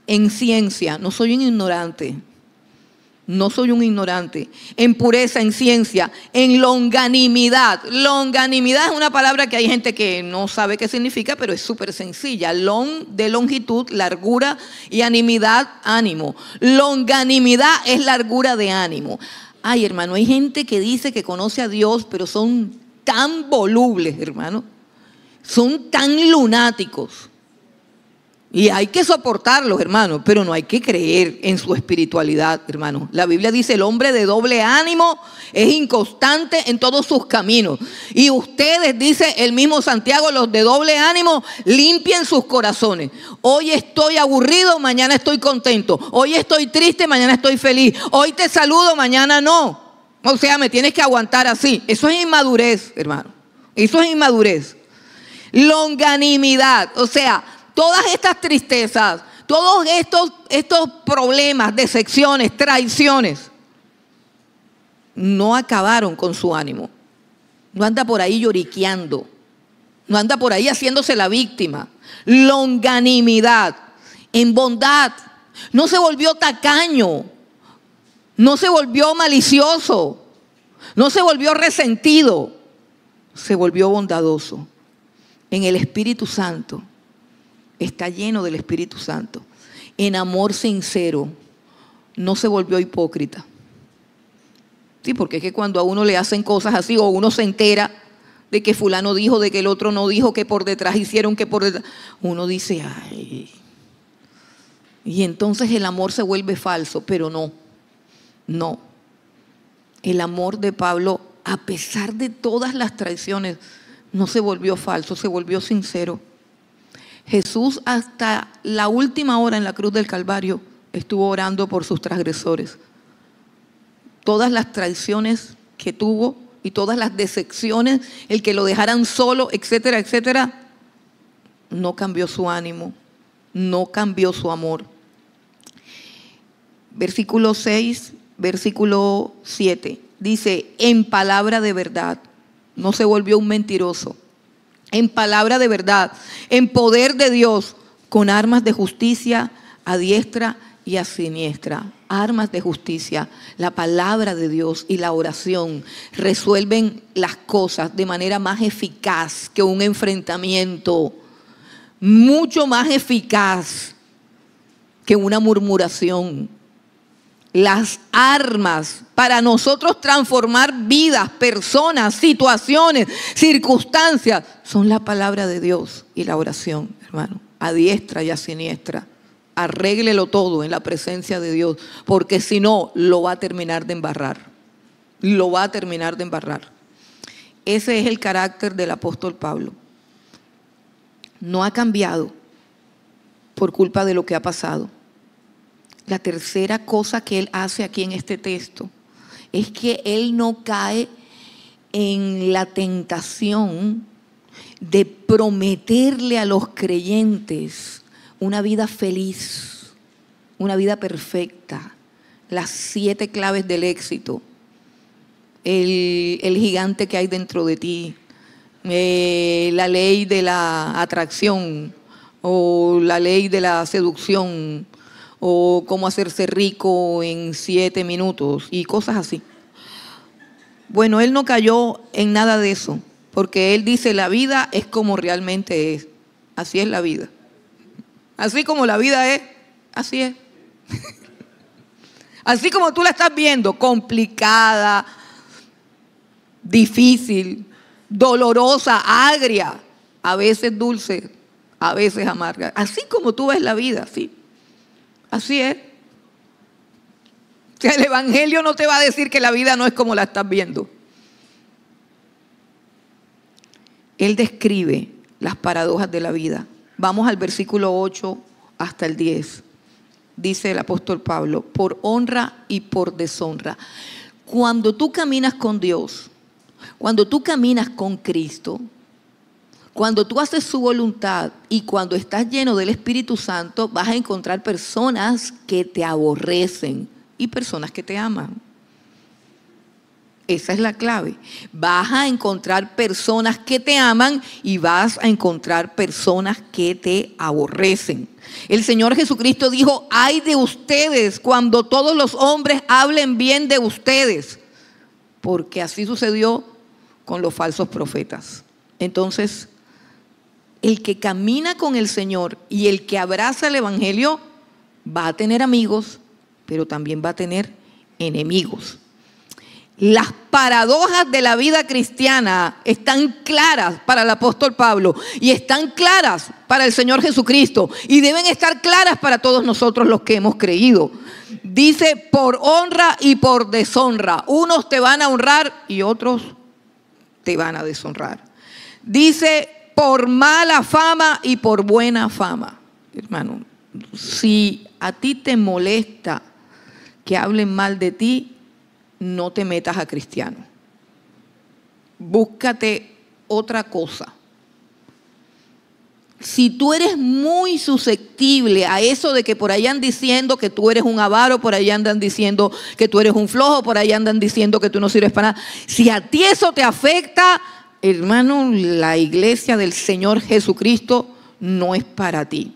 en ciencia. No soy un ignorante. No soy un ignorante. En pureza, en ciencia, en longanimidad. Longanimidad es una palabra que hay gente que no sabe qué significa, pero es súper sencilla. Long, de longitud, largura, y animidad, ánimo. Longanimidad es largura de ánimo. Ay, hermano, hay gente que dice que conoce a Dios, pero son tan volubles, hermano. Son tan lunáticos. Y hay que soportarlos, hermanos, pero no hay que creer en su espiritualidad, hermanos. La Biblia dice, el hombre de doble ánimo es inconstante en todos sus caminos. Y ustedes, dice el mismo Santiago, los de doble ánimo, limpien sus corazones. Hoy estoy aburrido, mañana estoy contento. Hoy estoy triste, mañana estoy feliz. Hoy te saludo, mañana no. O sea, me tienes que aguantar así. Eso es inmadurez, hermano. Eso es inmadurez. Longanimidad, o sea, todas estas tristezas, todos estos problemas, decepciones, traiciones, no acabaron con su ánimo. No anda por ahí lloriqueando, no anda por ahí haciéndose la víctima. Longanimidad, en bondad, no se volvió tacaño, no se volvió malicioso, no se volvió resentido, se volvió bondadoso. En el Espíritu Santo. Está lleno del Espíritu Santo. En amor sincero. No se volvió hipócrita. Sí, porque es que cuando a uno le hacen cosas así, o uno se entera de que fulano dijo, de que el otro no dijo, que por detrás hicieron, que por detrás, uno dice, ay. Y entonces el amor se vuelve falso, pero no. No. El amor de Pablo, a pesar de todas las traiciones, no se volvió falso, se volvió sincero. Jesús hasta la última hora en la cruz del Calvario estuvo orando por sus transgresores. Todas las traiciones que tuvo y todas las decepciones, el que lo dejaran solo, etcétera, etcétera, no cambió su ánimo, no cambió su amor. Versículo 6, versículo 7, dice, en palabra de verdad, no se volvió un mentiroso. En palabra de verdad, en poder de Dios, con armas de justicia a diestra y a siniestra. Armas de justicia, la palabra de Dios y la oración resuelven las cosas de manera más eficaz que un enfrentamiento, mucho más eficaz que una murmuración. Las armas para nosotros transformar vidas, personas, situaciones, circunstancias, son la palabra de Dios y la oración, hermano, a diestra y a siniestra. Arréglelo todo en la presencia de Dios, porque si no, lo va a terminar de embarrar. Lo va a terminar de embarrar. Ese es el carácter del apóstol Pablo. No ha cambiado por culpa de lo que ha pasado. La tercera cosa que él hace aquí en este texto es que él no cae en la tentación de prometerle a los creyentes una vida feliz, una vida perfecta, las 7 claves del éxito, el gigante que hay dentro de ti, la ley de la atracción o la ley de la seducción o cómo hacerse rico en 7 minutos y cosas así. Bueno, él no cayó en nada de eso, porque él dice la vida es como realmente es. Así es la vida. Así como la vida es, así es. Así como tú la estás viendo, complicada, difícil, dolorosa, agria, a veces dulce, a veces amarga. Así como tú ves la vida, sí. Así es. O sea, el Evangelio no te va a decir que la vida no es como la estás viendo. Él describe las paradojas de la vida. Vamos al versículo 8 hasta el 10. Dice el apóstol Pablo, por honra y por deshonra. Cuando tú caminas con Dios, cuando tú caminas con Cristo, cuando tú haces su voluntad y cuando estás lleno del Espíritu Santo, vas a encontrar personas que te aborrecen y personas que te aman. Esa es la clave. Vas a encontrar personas que te aman y vas a encontrar personas que te aborrecen. El Señor Jesucristo dijo, ay de ustedes cuando todos los hombres hablen bien de ustedes, porque así sucedió con los falsos profetas. Entonces, el que camina con el Señor y el que abraza el Evangelio va a tener amigos, pero también va a tener enemigos. Las paradojas de la vida cristiana están claras para el apóstol Pablo y están claras para el Señor Jesucristo y deben estar claras para todos nosotros los que hemos creído. Dice por honra y por deshonra. Unos te van a honrar y otros te van a deshonrar. Dice por mala fama y por buena fama. Hermano, si a ti te molesta que hablen mal de ti, no te metas a cristiano. Búscate otra cosa. Si tú eres muy susceptible a eso de que por ahí andan diciendo que tú eres un avaro, por ahí andan diciendo que tú eres un flojo, por ahí andan diciendo que tú no sirves para nada. Si a ti eso te afecta, hermano, la iglesia del Señor Jesucristo no es para ti.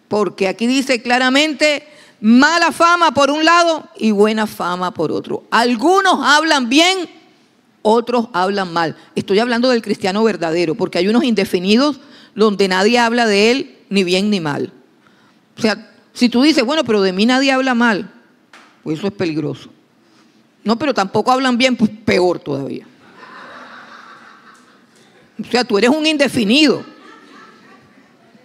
Porque aquí dice claramente, mala fama por un lado y buena fama por otro. Algunos hablan bien, otros hablan mal. Estoy hablando del cristiano verdadero, porque hay unos indefinidos donde nadie habla de él ni bien ni mal. O sea, si tú dices, bueno, pero de mí nadie habla mal, pues eso es peligroso. No, pero tampoco hablan bien, pues peor todavía. O sea, tú eres un indefinido.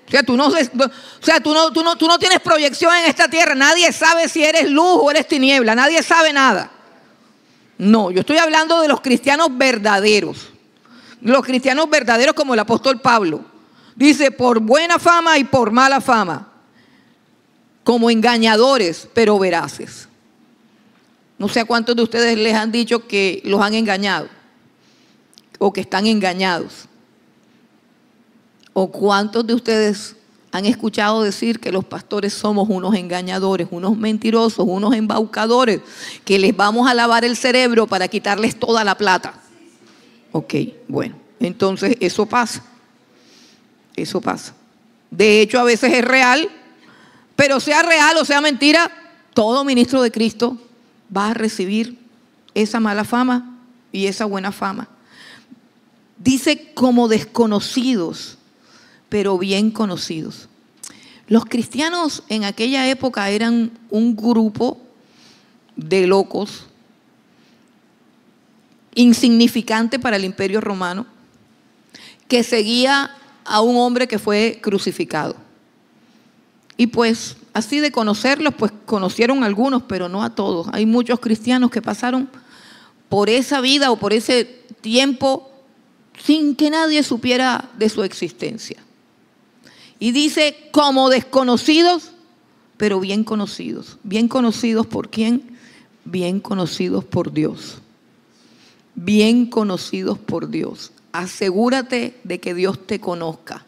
O sea, tú no tienes proyección en esta tierra. Nadie sabe si eres luz o eres tiniebla. Nadie sabe nada. No, yo estoy hablando de los cristianos verdaderos. Los cristianos verdaderos como el apóstol Pablo. Dice, por buena fama y por mala fama. Como engañadores, pero veraces. No sé a cuántos de ustedes les han dicho que los han engañado. O que están engañados. ¿O cuántos de ustedes han escuchado decir que los pastores somos unos engañadores, unos mentirosos, unos embaucadores, que les vamos a lavar el cerebro para quitarles toda la plata? Ok, bueno, entonces eso pasa. Eso pasa. De hecho, a veces es real, pero sea real o sea mentira, todo ministro de Cristo va a recibir esa mala fama y esa buena fama. Dice como desconocidos, pero bien conocidos. Los cristianos en aquella época eran un grupo de locos, insignificante para el Imperio Romano, que seguía a un hombre que fue crucificado. Y pues, así de conocerlos, pues conocieron a algunos, pero no a todos. Hay muchos cristianos que pasaron por esa vida o por ese tiempo sin que nadie supiera de su existencia. Y dice, como desconocidos, pero bien conocidos. ¿Bien conocidos por quién? Bien conocidos por Dios. Bien conocidos por Dios. Asegúrate de que Dios te conozca.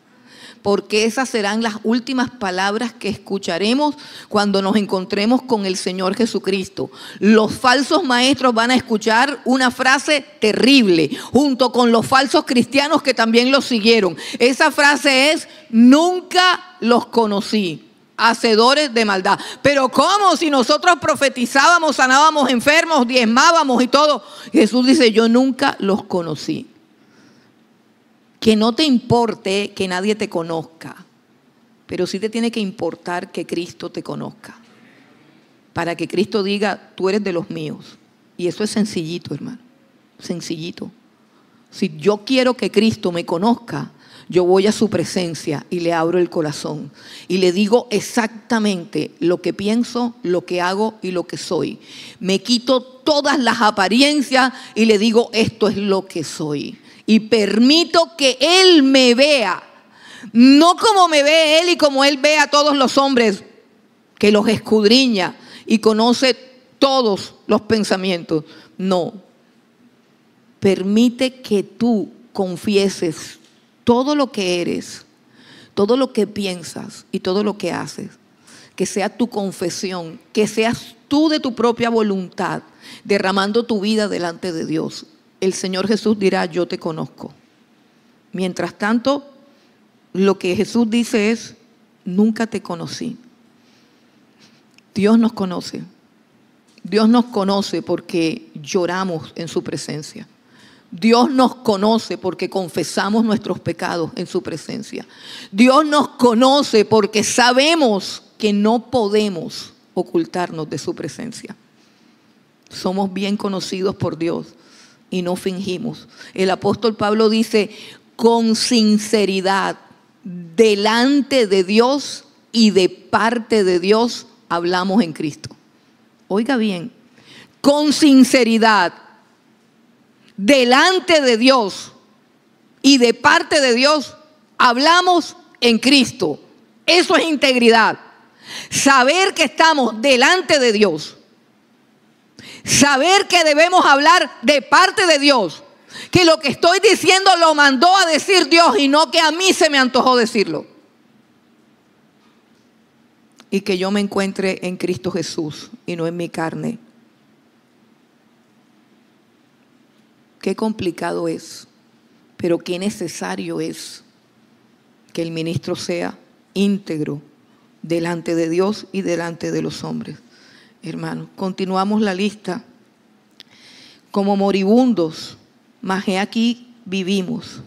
porque esas serán las últimas palabras que escucharemos cuando nos encontremos con el Señor Jesucristo. Los falsos maestros van a escuchar una frase terrible, junto con los falsos cristianos que también los siguieron. Esa frase es: nunca los conocí, hacedores de maldad. Pero ¿cómo? Si nosotros profetizábamos, sanábamos enfermos, diezmábamos y todo. Jesús dice: yo nunca los conocí. Que no te importe que nadie te conozca, pero sí te tiene que importar que Cristo te conozca, para que Cristo diga: tú eres de los míos. Y eso es sencillito, hermano, sencillito. Si yo quiero que Cristo me conozca, yo voy a su presencia y le abro el corazón y le digo exactamente lo que pienso, lo que hago y lo que soy. Me quito todas las apariencias y le digo: esto es lo que soy. Y permito que Él me vea, no como me ve Él y como Él ve a todos los hombres, que los escudriña y conoce todos los pensamientos. No, permite que tú confieses todo lo que eres, todo lo que piensas y todo lo que haces. Que sea tu confesión, que seas tú de tu propia voluntad, derramando tu vida delante de Dios. El Señor Jesús dirá: yo te conozco. Mientras tanto, lo que Jesús dice es: nunca te conocí. Dios nos conoce. Dios nos conoce porque lloramos en su presencia. Dios nos conoce porque confesamos nuestros pecados en su presencia. Dios nos conoce porque sabemos que no podemos ocultarnos de su presencia. Somos bien conocidos por Dios y no fingimos. El apóstol Pablo dice: con sinceridad, delante de Dios y de parte de Dios hablamos en Cristo. Oiga bien, con sinceridad, delante de Dios y de parte de Dios hablamos en Cristo. Eso es integridad. Saber que estamos delante de Dios. Saber que debemos hablar de parte de Dios. Que lo que estoy diciendo lo mandó a decir Dios y no que a mí se me antojó decirlo. Y que yo me encuentre en Cristo Jesús y no en mi carne. Qué complicado es, pero qué necesario es que el ministro sea íntegro delante de Dios y delante de los hombres. Hermanos, continuamos la lista. Como moribundos, mas he aquí vivimos.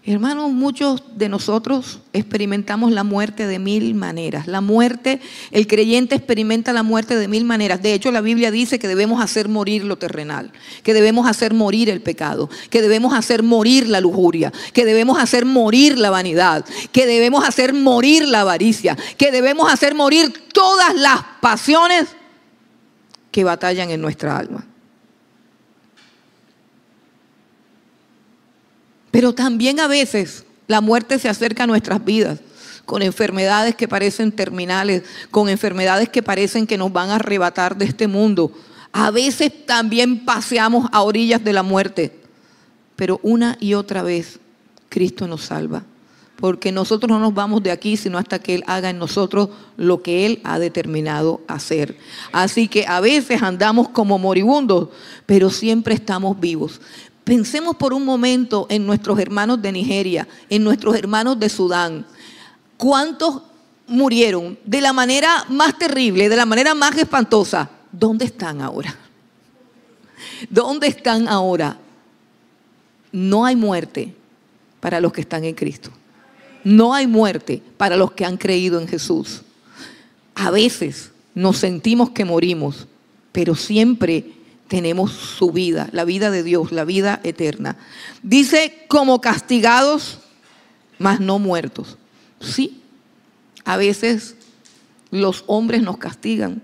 Hermanos, muchos de nosotros experimentamos la muerte de mil maneras. La muerte, el creyente experimenta la muerte de mil maneras. De hecho, la Biblia dice que debemos hacer morir lo terrenal, que debemos hacer morir el pecado, que debemos hacer morir la lujuria, que debemos hacer morir la vanidad, que debemos hacer morir la avaricia, que debemos hacer morir todas las pasiones que batallan en nuestra alma. Pero también a veces la muerte se acerca a nuestras vidas con enfermedades que parecen terminales, con enfermedades que parecen que nos van a arrebatar de este mundo. A veces también paseamos a orillas de la muerte, pero una y otra vez Cristo nos salva, porque nosotros no nos vamos de aquí sino hasta que Él haga en nosotros lo que Él ha determinado hacer. Así que a veces andamos como moribundos, pero siempre estamos vivos. Pensemos por un momento en nuestros hermanos de Nigeria, en nuestros hermanos de Sudán. ¿Cuántos murieron de la manera más terrible, de la manera más espantosa? ¿Dónde están ahora? ¿Dónde están ahora? No hay muerte para los que están en Cristo. No hay muerte para los que han creído en Jesús. A veces nos sentimos que morimos, pero siempre tenemos su vida, la vida de Dios, la vida eterna. Dice: como castigados, mas no muertos. Sí, a veces los hombres nos castigan.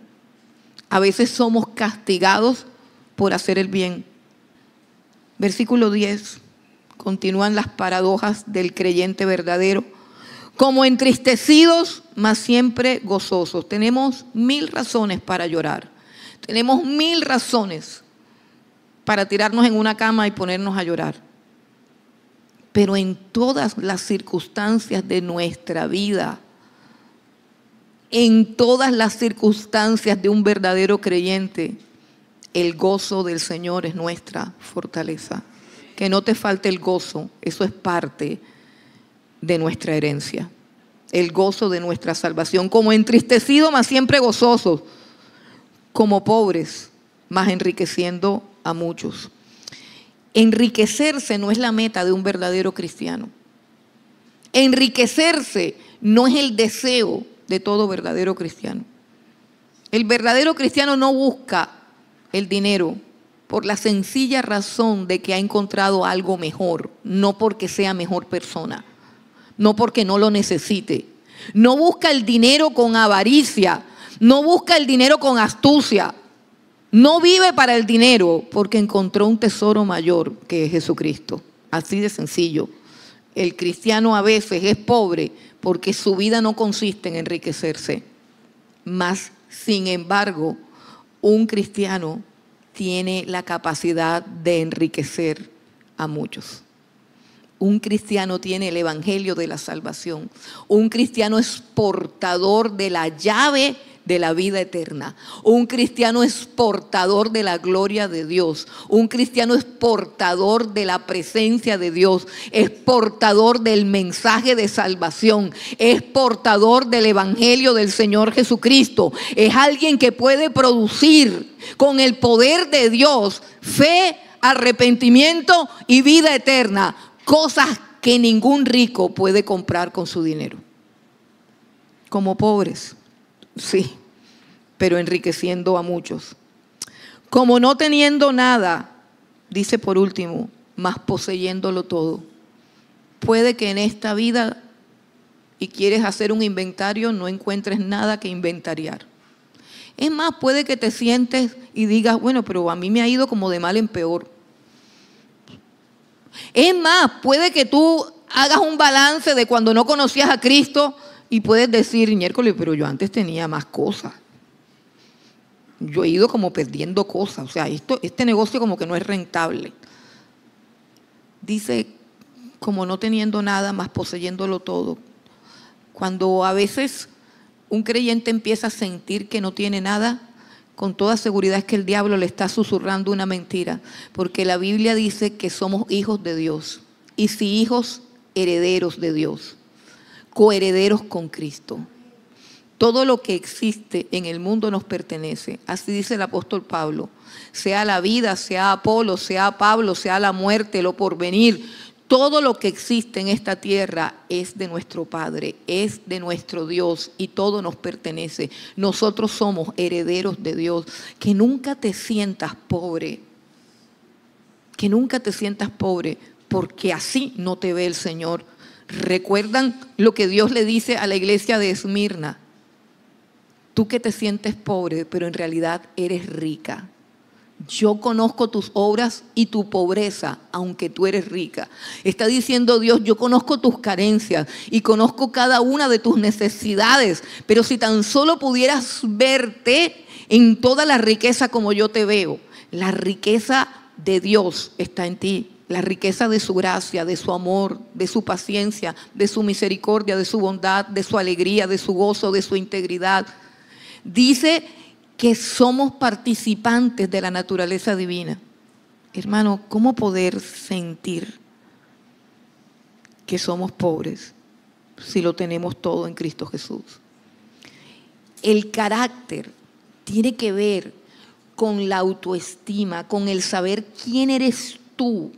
A veces somos castigados por hacer el bien. Versículo 10. Continúan las paradojas del creyente verdadero. Como entristecidos, mas siempre gozosos. Tenemos 1000 razones para llorar. Tenemos 1000 razones para tirarnos en una cama y ponernos a llorar. Pero en todas las circunstancias de nuestra vida, en todas las circunstancias de un verdadero creyente, el gozo del Señor es nuestra fortaleza. Que no te falte el gozo, eso es parte de nuestra herencia. El gozo de nuestra salvación. Como entristecidos, mas siempre gozosos. Como pobres, mas enriqueciendo a muchos. Enriquecerse no es la meta de un verdadero cristiano. Enriquecerse no es el deseo de todo verdadero cristiano. El verdadero cristiano no busca el dinero por la sencilla razón de que ha encontrado algo mejor, no porque sea mejor persona, no porque no lo necesite. No busca el dinero con avaricia, no busca el dinero con astucia. No vive para el dinero porque encontró un tesoro mayor que es Jesucristo. Así de sencillo. El cristiano a veces es pobre porque su vida no consiste en enriquecerse. Mas, sin embargo, un cristiano tiene la capacidad de enriquecer a muchos. Un cristiano tiene el evangelio de la salvación. Un cristiano es portador de la llave de la vida eterna. Un cristiano es portador de la gloria de Dios. Un cristiano es portador de la presencia de Dios. Es portador del mensaje de salvación. Es portador del evangelio del Señor Jesucristo. Es alguien que puede producir con el poder de Dios fe, arrepentimiento y vida eterna. Cosas que ningún rico puede comprar con su dinero. Como pobres. Sí, pero enriqueciendo a muchos. Como no teniendo nada, dice por último, mas poseyéndolo todo. Puede que en esta vida, y quieres hacer un inventario, no encuentres nada que inventariar. Es más, puede que te sientes y digas, bueno, pero a mí me ha ido como de mal en peor. Es más, puede que tú hagas un balance de cuando no conocías a Cristo y puedes decir, miércoles, pero yo antes tenía más cosas. Yo he ido como perdiendo cosas. O sea, este negocio como que no es rentable. Dice, como no teniendo nada, más poseyéndolo todo. Cuando a veces un creyente empieza a sentir que no tiene nada, con toda seguridad es que el diablo le está susurrando una mentira. Porque la Biblia dice que somos hijos de Dios. Y si hijos, herederos de Dios. Coherederos con Cristo. Todo lo que existe en el mundo nos pertenece. Así dice el apóstol Pablo. Sea la vida, sea Apolo, sea Pablo, sea la muerte, lo porvenir. Todo lo que existe en esta tierra es de nuestro Padre, es de nuestro Dios y todo nos pertenece. Nosotros somos herederos de Dios. Que nunca te sientas pobre. Que nunca te sientas pobre porque así no te ve el Señor. ¿Recuerdan lo que Dios le dice a la iglesia de Esmirna? Tú que te sientes pobre, pero en realidad eres rica. Yo conozco tus obras y tu pobreza, aunque tú eres rica. Está diciendo Dios, yo conozco tus carencias y conozco cada una de tus necesidades, pero si tan solo pudieras verte en toda la riqueza como yo te veo, la riqueza de Dios está en ti. La riqueza de su gracia, de su amor, de su paciencia, de su misericordia, de su bondad, de su alegría, de su gozo, de su integridad. Dice que somos participantes de la naturaleza divina. Hermano, ¿cómo poder sentir que somos pobres si lo tenemos todo en Cristo Jesús? El carácter tiene que ver con la autoestima, con el saber quién eres tú.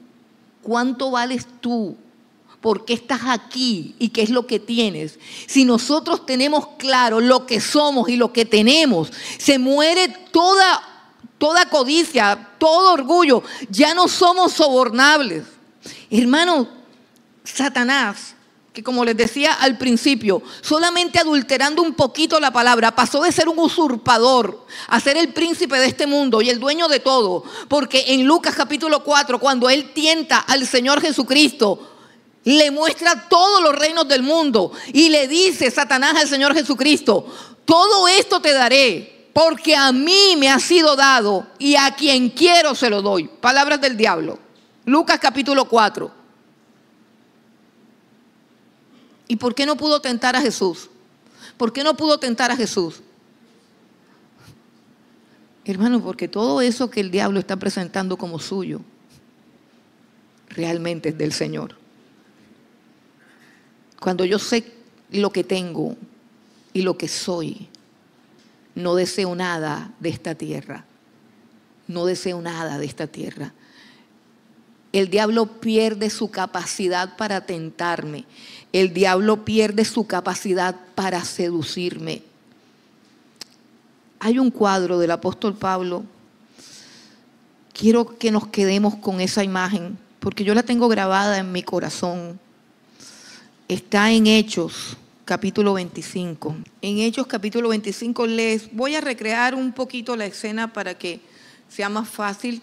¿Cuánto vales tú? ¿Por qué estás aquí? ¿Y qué es lo que tienes? Si nosotros tenemos claro lo que somos y lo que tenemos, se muere toda codicia, todo orgullo. Ya no somos sobornables. Hermano, Satanás, que como les decía al principio, solamente adulterando un poquito la palabra, pasó de ser un usurpador a ser el príncipe de este mundo y el dueño de todo. Porque en Lucas capítulo 4, cuando él tienta al Señor Jesucristo, le muestra todos los reinos del mundo y le dice Satanás al Señor Jesucristo, todo esto te daré porque a mí me ha sido dado y a quien quiero se lo doy. Palabras del diablo. Lucas capítulo 4. ¿Y por qué no pudo tentar a Jesús? ¿Por qué no pudo tentar a Jesús? Hermano, porque todo eso que el diablo está presentando como suyo, realmente es del Señor. Cuando yo sé lo que tengo y lo que soy, no deseo nada de esta tierra. No deseo nada de esta tierra. El diablo pierde su capacidad para tentarme. El diablo pierde su capacidad para seducirme. Hay un cuadro del apóstol Pablo. Quiero que nos quedemos con esa imagen, porque yo la tengo grabada en mi corazón. Está en Hechos, capítulo 25. En Hechos, capítulo 25, les voy a recrear un poquito la escena para que sea más fácil.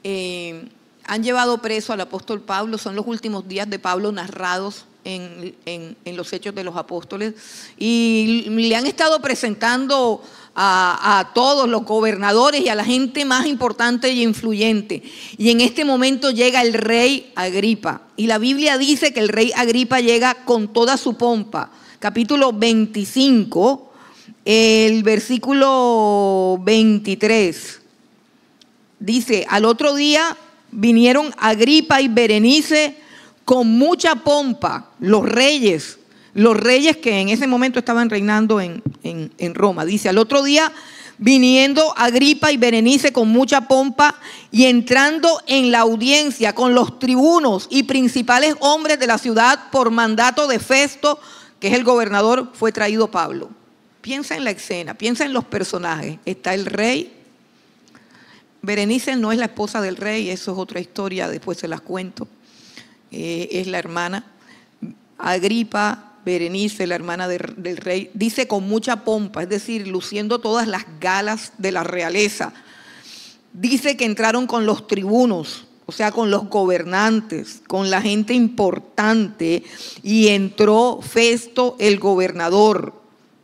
Han llevado preso al apóstol Pablo, son los últimos días de Pablo narrados en los Hechos de los Apóstoles, y le han estado presentando a todos los gobernadores y a la gente más importante y influyente. Y en este momento llega el rey Agripa, y la Biblia dice que el rey Agripa llega con toda su pompa. Capítulo 25, el versículo 23, dice: al otro día vinieron Agripa y Berenice con mucha pompa, los reyes que en ese momento estaban reinando en Roma. Dice: al otro día viniendo Agripa y Berenice con mucha pompa, y entrando en la audiencia con los tribunos y principales hombres de la ciudad por mandato de Festo, que es el gobernador, fue traído Pablo. Piensa en la escena, piensa en los personajes. Está el rey. Berenice no es la esposa del rey, eso es otra historia, después se las cuento. Es la hermana. Agripa, Berenice, la hermana del rey, dice con mucha pompa, es decir, luciendo todas las galas de la realeza. Dice que entraron con los tribunos, o sea, con los gobernantes, con la gente importante, y entró Festo, el gobernador.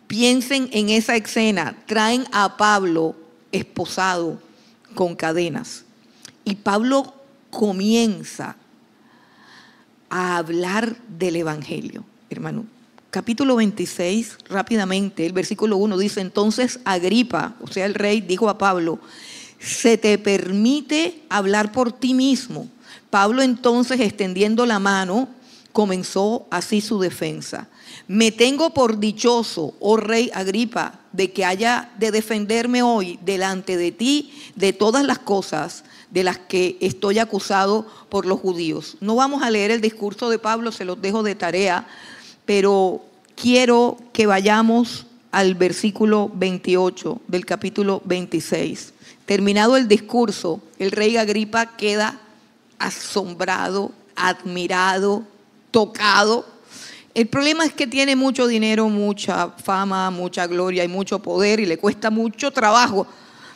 Piensen en esa escena. Traen a Pablo esposado con cadenas, y Pablo comienza a hablar del evangelio, hermano. Capítulo 26, rápidamente, el versículo 1 dice: entonces Agripa, o sea el rey, dijo a Pablo: ¿se te permite hablar por ti mismo? Pablo entonces, extendiendo la mano, comenzó así su defensa: me tengo por dichoso, oh rey Agripa, de que haya de defenderme hoy delante de ti de todas las cosas de las que estoy acusado por los judíos. No vamos a leer el discurso de Pablo, se los dejo de tarea, pero quiero que vayamos al versículo 28 del capítulo 26. Terminado el discurso, el rey Agripa queda asombrado, admirado, tocado. El problema es que tiene mucho dinero, mucha fama, mucha gloria y mucho poder, y le cuesta mucho trabajo.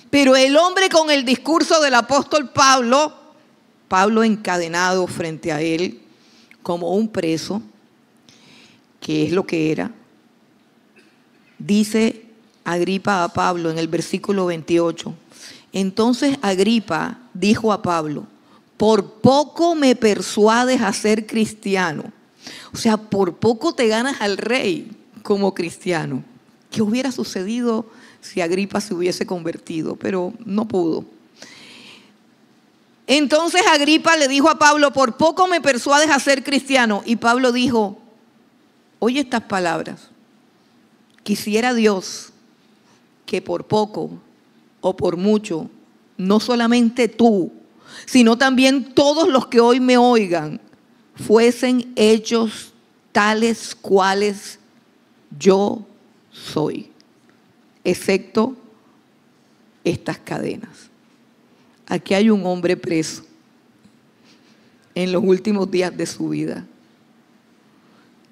Pero el hombre con el discurso del apóstol Pablo encadenado frente a él como un preso, que es lo que era, dice Agripa a Pablo en el versículo 28. Entonces Agripa dijo a Pablo: por poco me persuades a ser cristiano. O sea, por poco te ganas al rey como cristiano. ¿Qué hubiera sucedido si Agripa se hubiese convertido? Pero no pudo. Entonces Agripa le dijo a Pablo: por poco me persuades a ser cristiano. Y Pablo dijo: oye estas palabras: quisiera Dios que por poco o por mucho, no solamente tú, sino también todos los que hoy me oigan, fuesen hechos tales cuales yo soy, excepto estas cadenas. Aquí hay un hombre preso en los últimos días de su vida,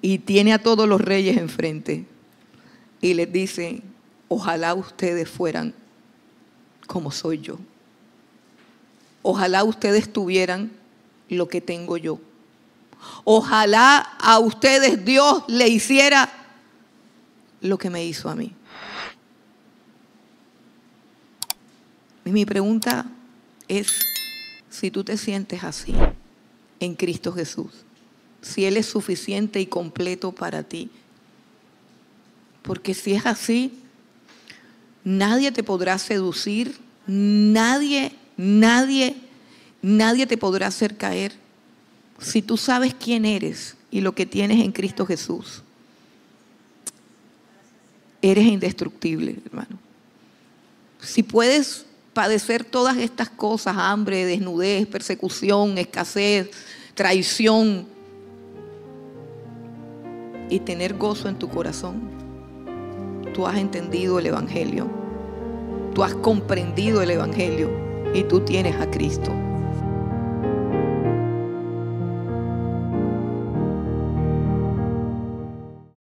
y tiene a todos los reyes enfrente, y les dice: ojalá ustedes fueran como soy yo. Ojalá ustedes tuvieran lo que tengo yo. Ojalá a ustedes Dios le hiciera lo que me hizo a mí. Y mi pregunta es si tú te sientes así en Cristo Jesús. si Él es suficiente y completo para ti. Porque si es así, nadie te podrá seducir, nadie te podrá hacer caer. Si tú sabes quién eres y lo que tienes en Cristo Jesús, eres indestructible, hermano. Si puedes padecer todas estas cosas, hambre, desnudez, persecución, escasez, traición, y tener gozo en tu corazón, tú has entendido el Evangelio, tú has comprendido el Evangelio y tú tienes a Cristo.